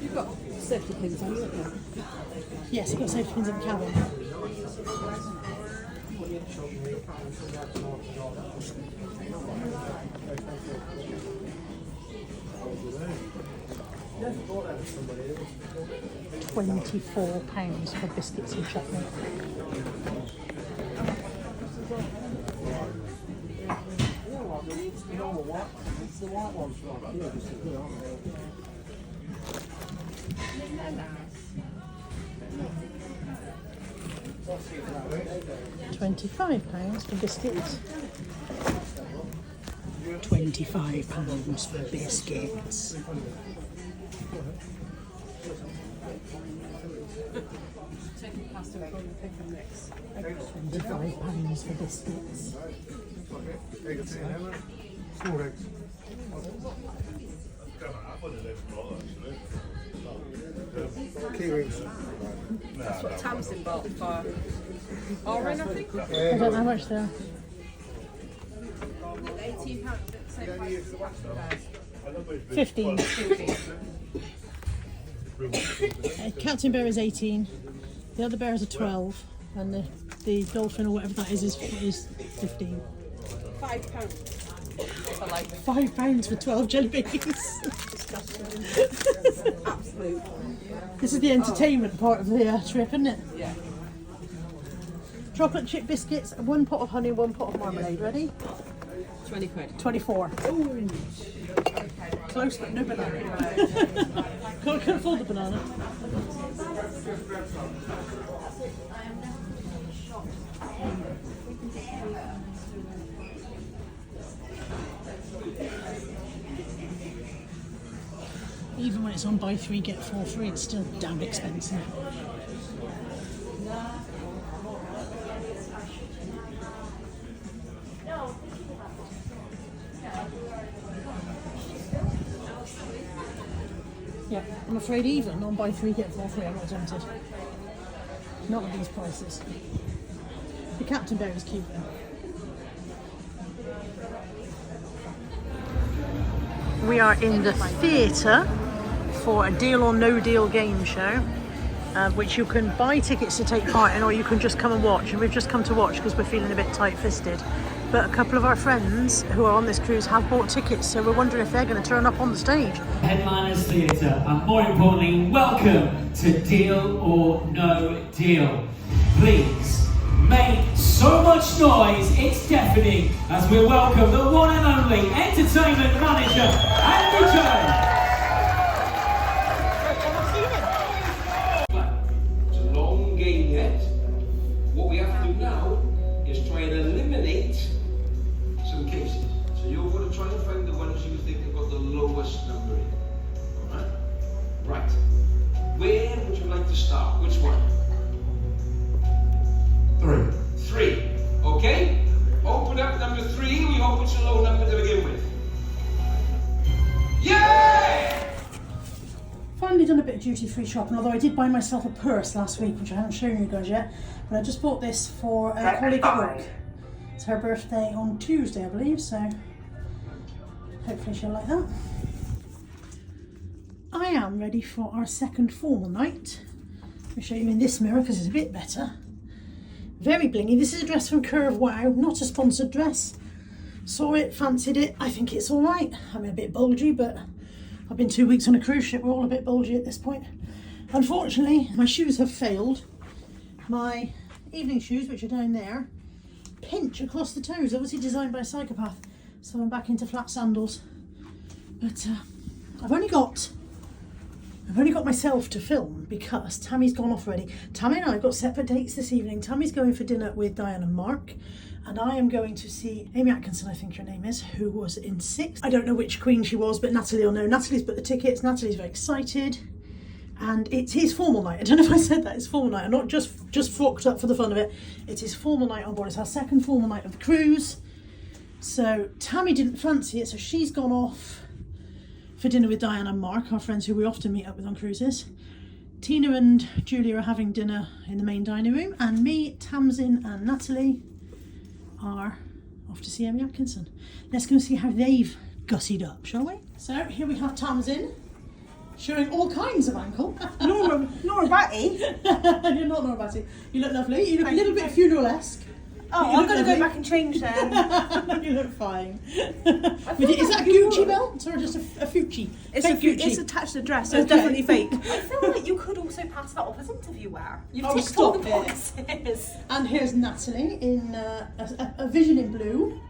You've got safety pins on, haven't you? Yes, I've got safety pins in the cabin. £24 for biscuits and chutney. £25 for biscuits. £25 for biscuits. £25 for biscuits. Small eggs. Key rings. That's what Tamsin bought for Oren, I think. I don't know how much they are. £18. 15. Captain Bear is 18. The other bears are 12, and the dolphin or whatever that is 15. £5. For like £5 for 12 jelly beans. absolute. This is the entertainment part of the trip, isn't it? Yeah. Chocolate chip biscuits, 1 pot of honey, 1 pot of marmalade. Ready? 20 quid. 24. Ooh. Close, but no banana. Can't afford the banana. Even when it's on buy 3 get 4 free, it's still damn expensive. Yeah, I'm afraid even on buy 3 get 4 free, I'm not tempted. Not at these prices. The Captain Bear is cute though. We are in the theatre for a Deal or No Deal game show, which you can buy tickets to take part in, or you can just come and watch. And we've just come to watch because we're feeling a bit tight-fisted. But a couple of our friends who are on this cruise have bought tickets, so we're wondering if they're going to turn up on the stage. Headliners Theatre, and more importantly, welcome to Deal or No Deal. Please make so much noise, it's deafening, as we welcome the one and only entertainment manager, Andy Jones. It's a long game yet. What we have to do now is try and eliminate some cases. So you're going to try and find the ones you think have got the lowest number in. Alright? Right. Where would you like to start? Which one? 3. Okay? Open up number 3. We hope it's a low number to begin with. Yay! Finally done a bit of duty-free shopping, although I did buy myself a purse last week, which I haven't shown you guys yet. But I just bought this for a colleague at work. It's her birthday on Tuesday, I believe, so hopefully she'll like that. I am ready for our second formal night. I'll show you in this mirror because it's a bit better. Very blingy. This is a dress from Curve Wow, not a sponsored dress. Saw it, fancied it. I think it's all right. I'm a bit bulgy, but I've been 2 weeks on a cruise ship. We're all a bit bulgy at this point. Unfortunately, my shoes have failed. My evening shoes, which are down there, pinch across the toes. Obviously designed by a psychopath. So I'm back into flat sandals. But I've only got myself to film because Tammy's gone off already. Tammy and I have got separate dates this evening. Tammy's going for dinner with Diane and Mark, and I am going to see Amy Atkinson, I think her name is, who was in 6. I don't know which queen she was, but Natalie will know. Natalie's booked the tickets. Natalie's very excited, and it's his formal night. I don't know if I said that. It's formal night. I'm not just frocked up for the fun of it. It is formal night on board. It's our second formal night of the cruise. So Tammy didn't fancy it, so she's gone off for dinner with Diane and Mark, our friends who we often meet up with on cruises. Tina and Julia are having dinner in the main dining room, and me, Tamsin and Natalie are off to see Amy Atkinson. Let's go and see how they've gussied up, shall we? So here we have Tamsin, showing all kinds of ankle. Nora Batty. You're not Nora Batty. You look lovely. You look a little bit funeral-esque. Oh, I'm going to go back and change then. No, you look fine. Is that a Gucci belt or just a Fucci? It's Fake Gucci. It's attached to the dress, so it's definitely fake. I feel like you could also pass that off as interview wear. You've Oh, ticked all the stop it. boxes. And here's Natalie in a vision in blue.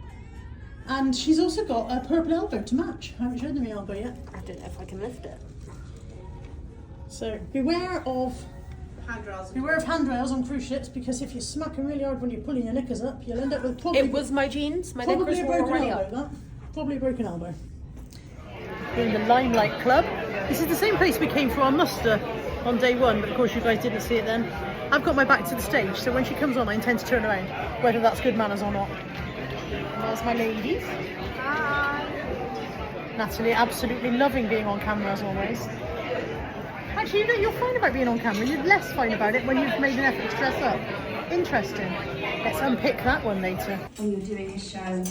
And she's also got a purple elbow to match. I haven't shown them the elbow yet. I don't know if I can lift it. So beware of Handrails. handrails on cruise ships, because if you smack them really hard when you're pulling your knickers up, you'll end up with probably It was my jeans. My probably knickers a were broken already elbow. up. That probably a broken elbow. We're in the Limelight Club. This is the same place we came for our muster on day one, but of course you guys didn't see it then. I've got my back to the stage, so when she comes on I intend to turn around, whether that's good manners or not. And there's my ladies. Hi. Natalie, absolutely loving being on camera as always. Actually, you know, you're fine about being on camera. You're less fine about it when you've made an effort to dress up. Interesting. Let's unpick that one later. When you're doing a show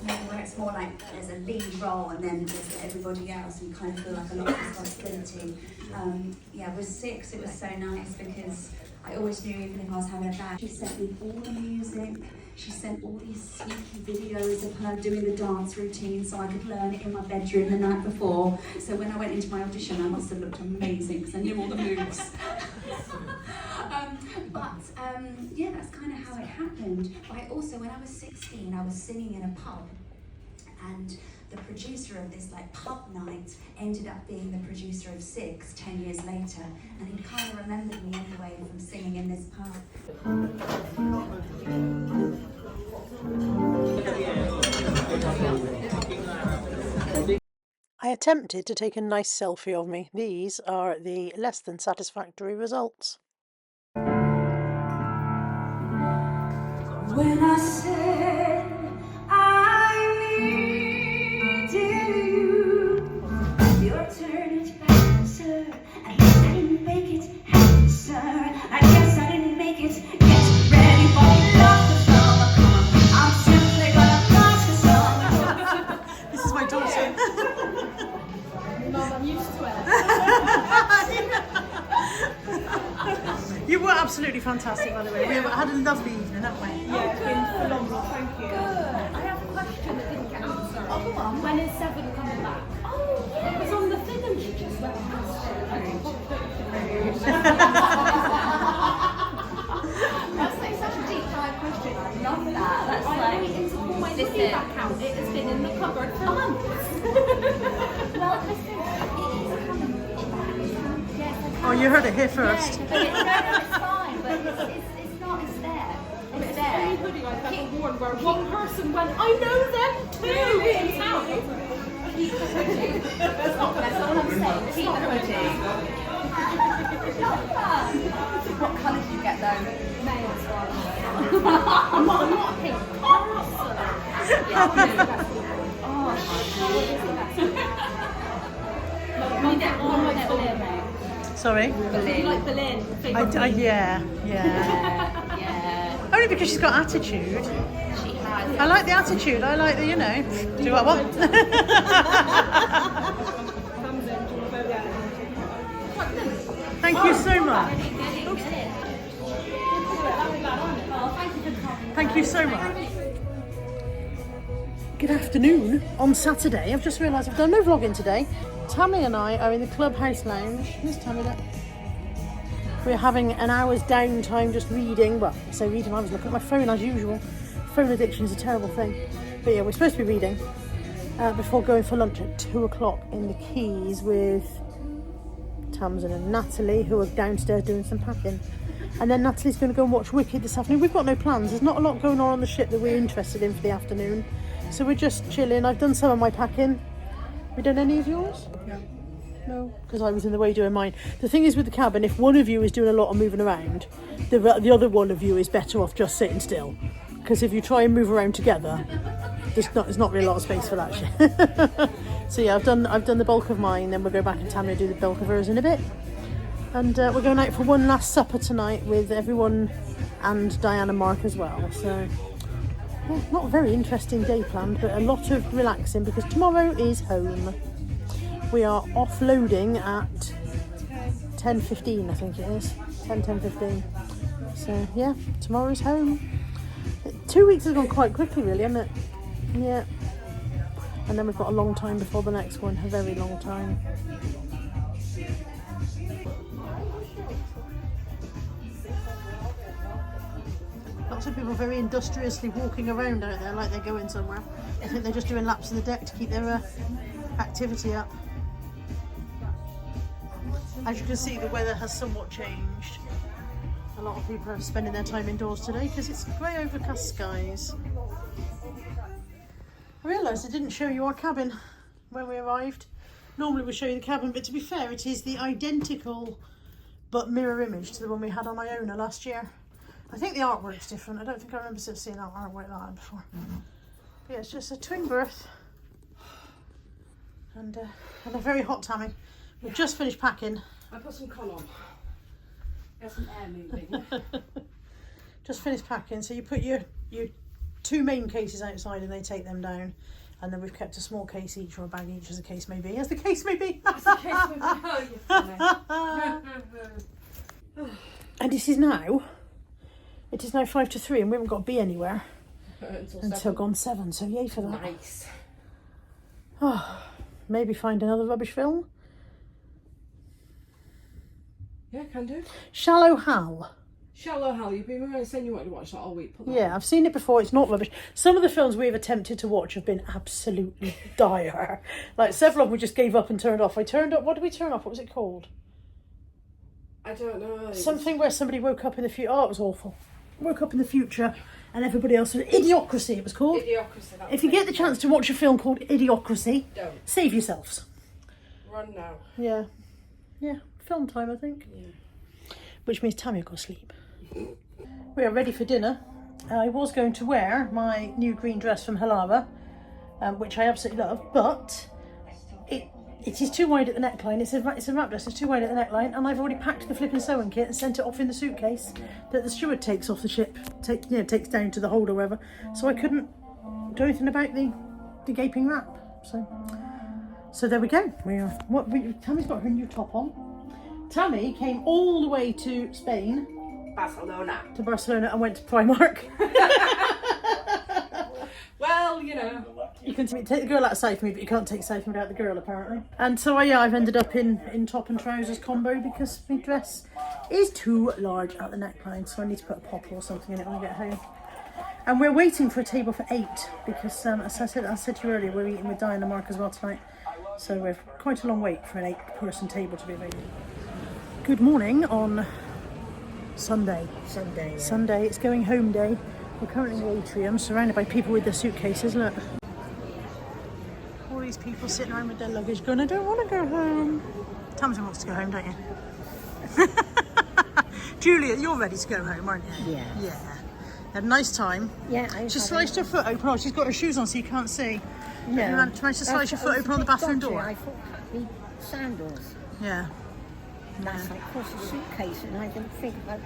where it's more like there's a lead role and then there's everybody else, and you kind of feel like a lot of responsibility. Yeah, with Six, it was so nice because I always knew, even if I was having a bad, she sent me all the music. She sent all these sneaky videos of her doing the dance routine so I could learn it in my bedroom the night before. So when I went into my audition, I must have looked amazing because I knew all the moves. Yeah, that's kind of how it happened. But I also, when I was 16, I was singing in a pub, and the producer of this like pub night ended up being the producer of Six 10 years later, and he kind of remembered me anyway from singing in this pub. I attempted to take a nice selfie of me. These are the less than satisfactory results. When I said I needed you, your turn it back, sir. I guess I didn't make it, sir. I guess I didn't make it. Get ready for love to summer. Come on, I'm simply gonna dance the summer. This is my daughter. Mum, I'm used to it. You were absolutely fantastic, by the way. We had a lovely evening, haven't we? Yeah, it's been phenomenal, thank you. I have a question that didn't get answered. Oh, go on. When is Seven coming back? Oh, yeah. It was on the thing and she just went past it. That's like such a deep dive question. I love that. That's I'm like, waiting to pull my feedback out. It has been in the cupboard for months. well, listen, it is coming. Yes, Oh, you heard it here first. no, it's fine, but it's not, it's there. It's there. Any hoodie I've ever worn where one person went, I know them too in town. Keep the hoodie. That's all I'm saying. Keep the hoodie. Love that. What colour did you get though? Males one. I'm not pink. Sorry? Like Berlin. Yeah. Only because she's got attitude. She has. I like the attitude. I like the, you know, do what I want. Thank you so much. Thank you so much. Good afternoon. On Saturday, I've just realised I've done no vlogging today. Tammy and I are in the Clubhouse Lounge. Where's Tammy there? We're having an hour's downtime just reading. Well, I say reading, I was looking at my phone as usual. Phone addiction is a terrible thing. But yeah, we're supposed to be reading before going for lunch at 2 o'clock in the Keys with Tamsin and Natalie, who are downstairs doing some packing. And then Natalie's going to go and watch Wicked this afternoon. We've got no plans. There's not a lot going on the ship that we're interested in for the afternoon. So we're just chilling. I've done some of my packing. Have you done any of yours? No, because I was in the way doing mine. The thing is with the cabin, if one of you is doing a lot of moving around, the other one of you is better off just sitting still. Because if you try and move around together, there's not really a lot of space for that shit. So yeah, I've done the bulk of mine. Then we'll go back and Tammy will do the bulk of hers in a bit. And we're going out for one last supper tonight with everyone and Diane and Mark as well. So well, not a very interesting day planned, but a lot of relaxing because tomorrow is home. We are offloading at 10:15, I think it is. 10:15. So yeah, tomorrow's home. 2 weeks has gone quite quickly really, hasn't it? Yeah. And then we've got a long time before the next one, a very long time. Lots of people very industriously walking around out there like they're going somewhere. I think they're just doing laps of the deck to keep their activity up. As you can see, the weather has somewhat changed. A lot of people are spending their time indoors today because it's grey overcast skies. I realised I didn't show you our cabin when we arrived. Normally we show you the cabin, but to be fair, it is the identical but mirror image to the one we had on Iona last year. I think the artwork's different. I don't think I remember seeing artwork like that before. But yeah, it's just a twin berth and a very hot Tammy. We've just finished packing. I put some con on. Get some air moving. Just finished packing. So you put your 2 main cases outside and they take them down. And then we've kept a small case each or a bag each, as the case may be. As the case may be. As the case may be. Oh, you're funny. And it is now 5 to 3 and we haven't got to be anywhere until gone 7. So yay for that. Nice. Oh, maybe find another rubbish film. Yeah, can do. Shallow Hal. Shallow Hal, you've been saying you wanted to watch that all week. Yeah, I've seen it before. It's not rubbish. Some of the films we've attempted to watch have been absolutely dire. Like several of them we just gave up and turned off. What did we turn off? What was it called? I don't know. Something where somebody woke up in the future. Oh, it was awful. Woke up in the future and everybody else was... Idiocracy it was called. Idiocracy. If you get the chance to watch a film called Idiocracy, don't. Save yourselves. Run now. Yeah. Yeah, film time I think. Yeah. Which means Tammy will go sleep. We are ready for dinner. I was going to wear my new green dress from Halava, which I absolutely love, but it is too wide at the neckline. It's a wrap dress, it's too wide at the neckline, and I've already packed the flipping sewing kit and sent it off in the suitcase that the steward takes off the ship, takes down to the hold or wherever. So I couldn't do anything about the gaping wrap. So there we go. Tammy's got her new top on. Tammy came all the way to Spain. To Barcelona and went to Primark. Well, you know. You can take the girl outside for me, but you can't take South without the girl apparently. And so I've ended up in top and trousers combo because my dress is too large at the neckline, so I need to put a popper or something in it when I get home. And we're waiting for a table for 8 because as I said to you earlier, we're eating with Diana Mark as well tonight. So we're quite a long wait for an 8-person table to be available. Good morning on Sunday. Yeah. Sunday, it's going home day. We're currently in the atrium, surrounded by people with their suitcases, look. All these people sitting around with their luggage going, I don't want to go home. Tamsin wants to go home, don't you? Julia, you're ready to go home, aren't you? Yeah. Yeah. Had a nice time. Yeah. She sliced her foot open. Oh, she's got her shoes on so you can't see. No. You managed to slice your foot open on the bathroom door. I thought me sandals. Yeah. And that's like, of course, a suitcase, and I didn't think about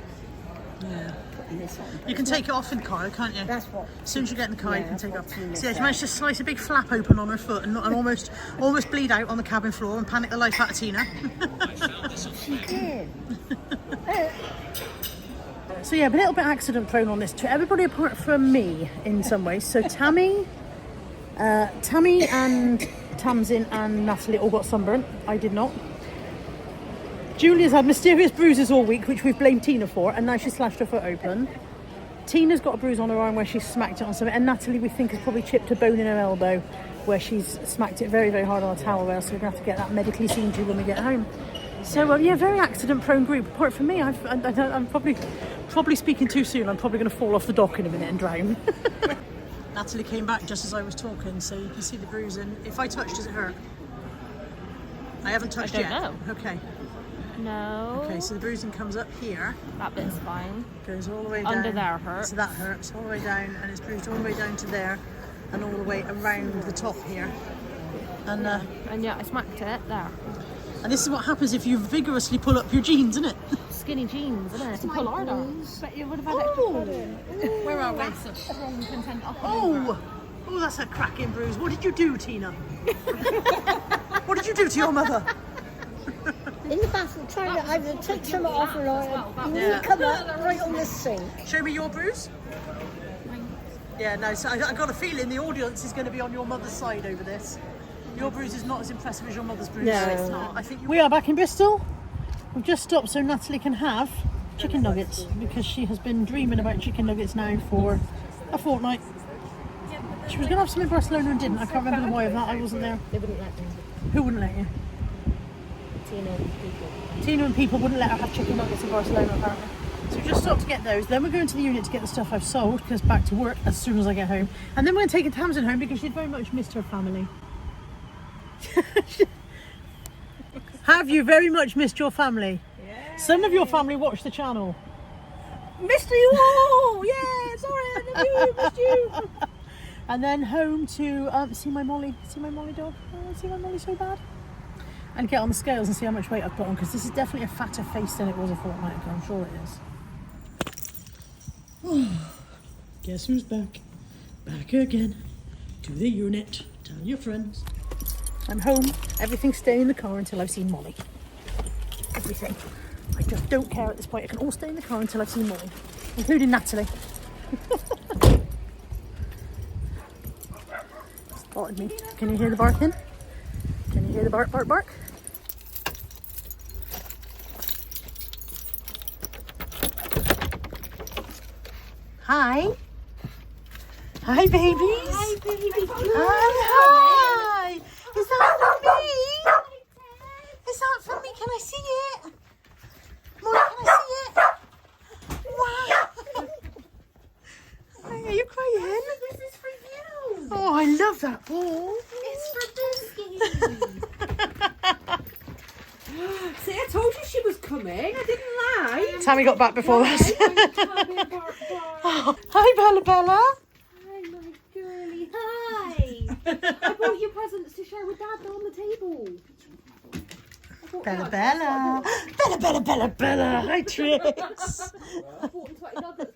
putting this on. You can take it off in the car, can't you? That's what. As soon as you get in the car, you can take it off. So So yeah, she managed to slice a big flap open on her foot and almost bleed out on the cabin floor and panic the life out of Tina. She did. So yeah, but a little bit accident prone on this trip. Everybody apart from me in some ways. So Tammy and Tamsin and Natalie all got sunburnt. I did not. Julia's had mysterious bruises all week, which we've blamed Tina for, and now she's slashed her foot open. Tina's got a bruise on her arm where she's smacked it on something, and Natalie, we think, has probably chipped a bone in her elbow where she's smacked it very, very hard on a towel rail, so we're going to have to get that medically seen to when we get home. So, yeah, very accident-prone group. Apart from me, I'm probably speaking too soon. I'm probably going to fall off the dock in a minute and drown. Natalie came back just as I was talking, so you can see the bruise. And if I touch, does it hurt? I haven't touched yet. I don't know. Okay. No. Okay, so the bruising comes up here. That bit's fine. Goes all the way down. Under there hurts. So that hurts all the way down, and it's bruised all the way down to there, and all the way around the top here. And yeah, I smacked it there. And this is what happens if you vigorously pull up your jeans, isn't it? Skinny jeans, isn't it? To pull harder. But you would have had extra footing. Where are we? That's such strong content up Oh, that's a cracking bruise. What did you do, Tina? What did you do to your mother? In the bathroom, trying to either take some off or not. Come up right on the sink. Show me your bruise. Yeah, no, so I got a feeling the audience is going to be on your mother's side over this. Your bruise is not as impressive as your mother's bruise. No, it's not. I think we are back in Bristol. We've just stopped so Natalie can have chicken nuggets because she has been dreaming about chicken nuggets now for a fortnight. She was going to have some in Barcelona and didn't. I can't remember the why of that. I wasn't there. They wouldn't let me. Who wouldn't let you? Tina and people. Tina and people wouldn't let her have chicken nuggets in Barcelona apparently. So we just stopped to get those. Then we're going to the unit to get the stuff I've sold because back to work as soon as I get home. And then we're going to take Tamsin home because she'd very much missed her family. Have you very much missed your family? Yeah. Some of your family watch the channel. Missed you all! Yeah, sorry, I love you, missed you. And then home to see my Molly dog. Oh, see my Molly so bad. And get on the scales and see how much weight I've put on because this is definitely a fatter face than it was a fortnight ago. I'm sure it is. Guess who's back? Back again to the unit. Tell your friends. I'm home. Everything's staying in the car until I've seen Molly. Everything. I just don't care at this point. It can all stay in the car until I've seen Molly, including Natalie. Spotted me. Can you hear the barking? Can you hear the bark, bark, bark? Hi. Hi, babies. Hi, baby. Hi. Is that for me? Is that for me? Can I see it? Molly, can I see it? Wow. Are you crying? This is for you. Oh, I love that ball. It's for Biscuit. See, I told you she was coming. I didn't lie. Tammy got back before us. Oh, hi, Bella Bella. Hi, my girlie. Hi. I brought you presents to share with Dad on the table. Bella Bella. Bella Bella Bella Bella. Hi, Trix.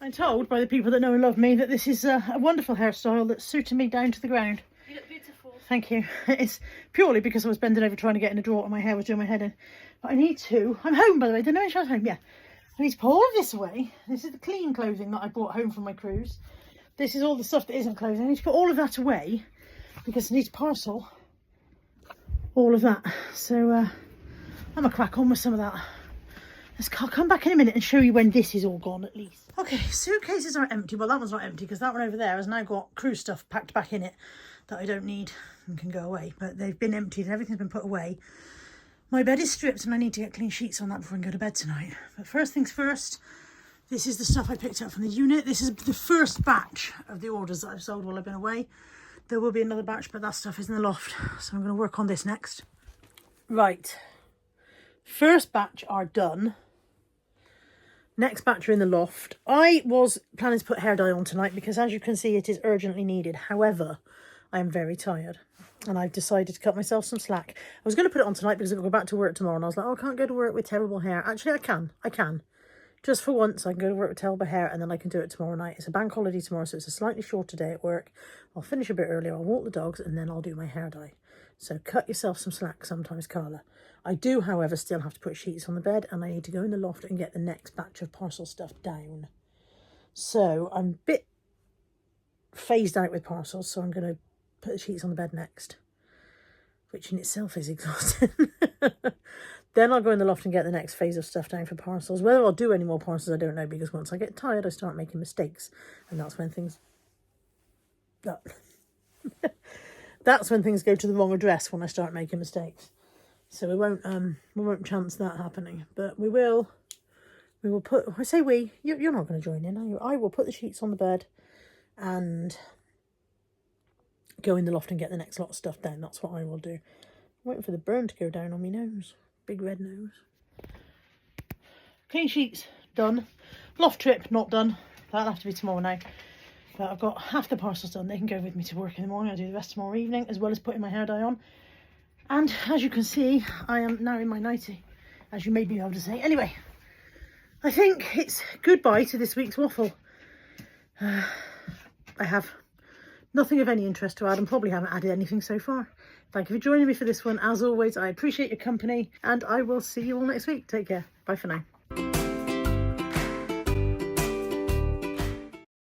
I'm told by the people that know and love me that this is a wonderful hairstyle that's suited me down to the ground. You look beautiful. Thank you. It's purely because I was bending over trying to get in a drawer and my hair was doing my head in. But I need to. I'm home, by the way. Didn't I mention I was home? Yeah. I need to put all of this away. This is the clean clothing that I brought home from my cruise. This is all the stuff that isn't clothing. I need to put all of that away because I need to parcel all of that. So I'm going to crack on with some of that. I'll come back in a minute and show you when this is all gone at least. Okay, suitcases are empty. Well, that one's not empty because that one over there has now got cruise stuff packed back in it that I don't need and can go away. But they've been emptied and everything's been put away. My bed is stripped and I need to get clean sheets on that before I can go to bed tonight. But first things first, this is the stuff I picked up from the unit. This is the first batch of the orders that I've sold while I've been away. There will be another batch, but that stuff is in the loft. So I'm going to work on this next. Right. First batch are done. Next batch are in the loft. I was planning to put hair dye on tonight because as you can see, it is urgently needed. However, I am very tired. And I've decided to cut myself some slack. I was going to put it on tonight because I've got to go back to work tomorrow. And I was like, oh, I can't go to work with terrible hair. Actually, I can. Just for once, I can go to work with terrible hair and then I can do it tomorrow night. It's a bank holiday tomorrow, so it's a slightly shorter day at work. I'll finish a bit earlier. I'll walk the dogs and then I'll do my hair dye. So cut yourself some slack sometimes, Carla. I do, however, still have to put sheets on the bed and I need to go in the loft and get the next batch of parcel stuff down. So I'm a bit phased out with parcels, so I'm going to put the sheets on the bed next, which in itself is exhausting. Then I'll go in the loft and get the next phase of stuff down for parcels. Whether I'll do any more parcels, I don't know, because once I get tired, I start making mistakes. And that's when things... That's when things go to the wrong address, when I start making mistakes. So we won't chance that happening. But we will put... I say we, you're not going to join in, are you? I will put the sheets on the bed and go in the loft and get the next lot of stuff down. That's what I will do. I'm waiting for the burn to go down on my nose. Big red nose. Clean sheets, done. Loft trip, not done. That'll have to be tomorrow now. But I've got half the parcels done. They can go with me to work in the morning. I'll do the rest tomorrow evening, as well as putting my hair dye on. And as you can see, I am now in my nightie, as you may be able to say. Anyway, I think it's goodbye to this week's waffle. I have nothing of any interest to add and probably haven't added anything so far. Thank you for joining me for this one. As always, I appreciate your company and I will see you all next week. Take care. Bye for now.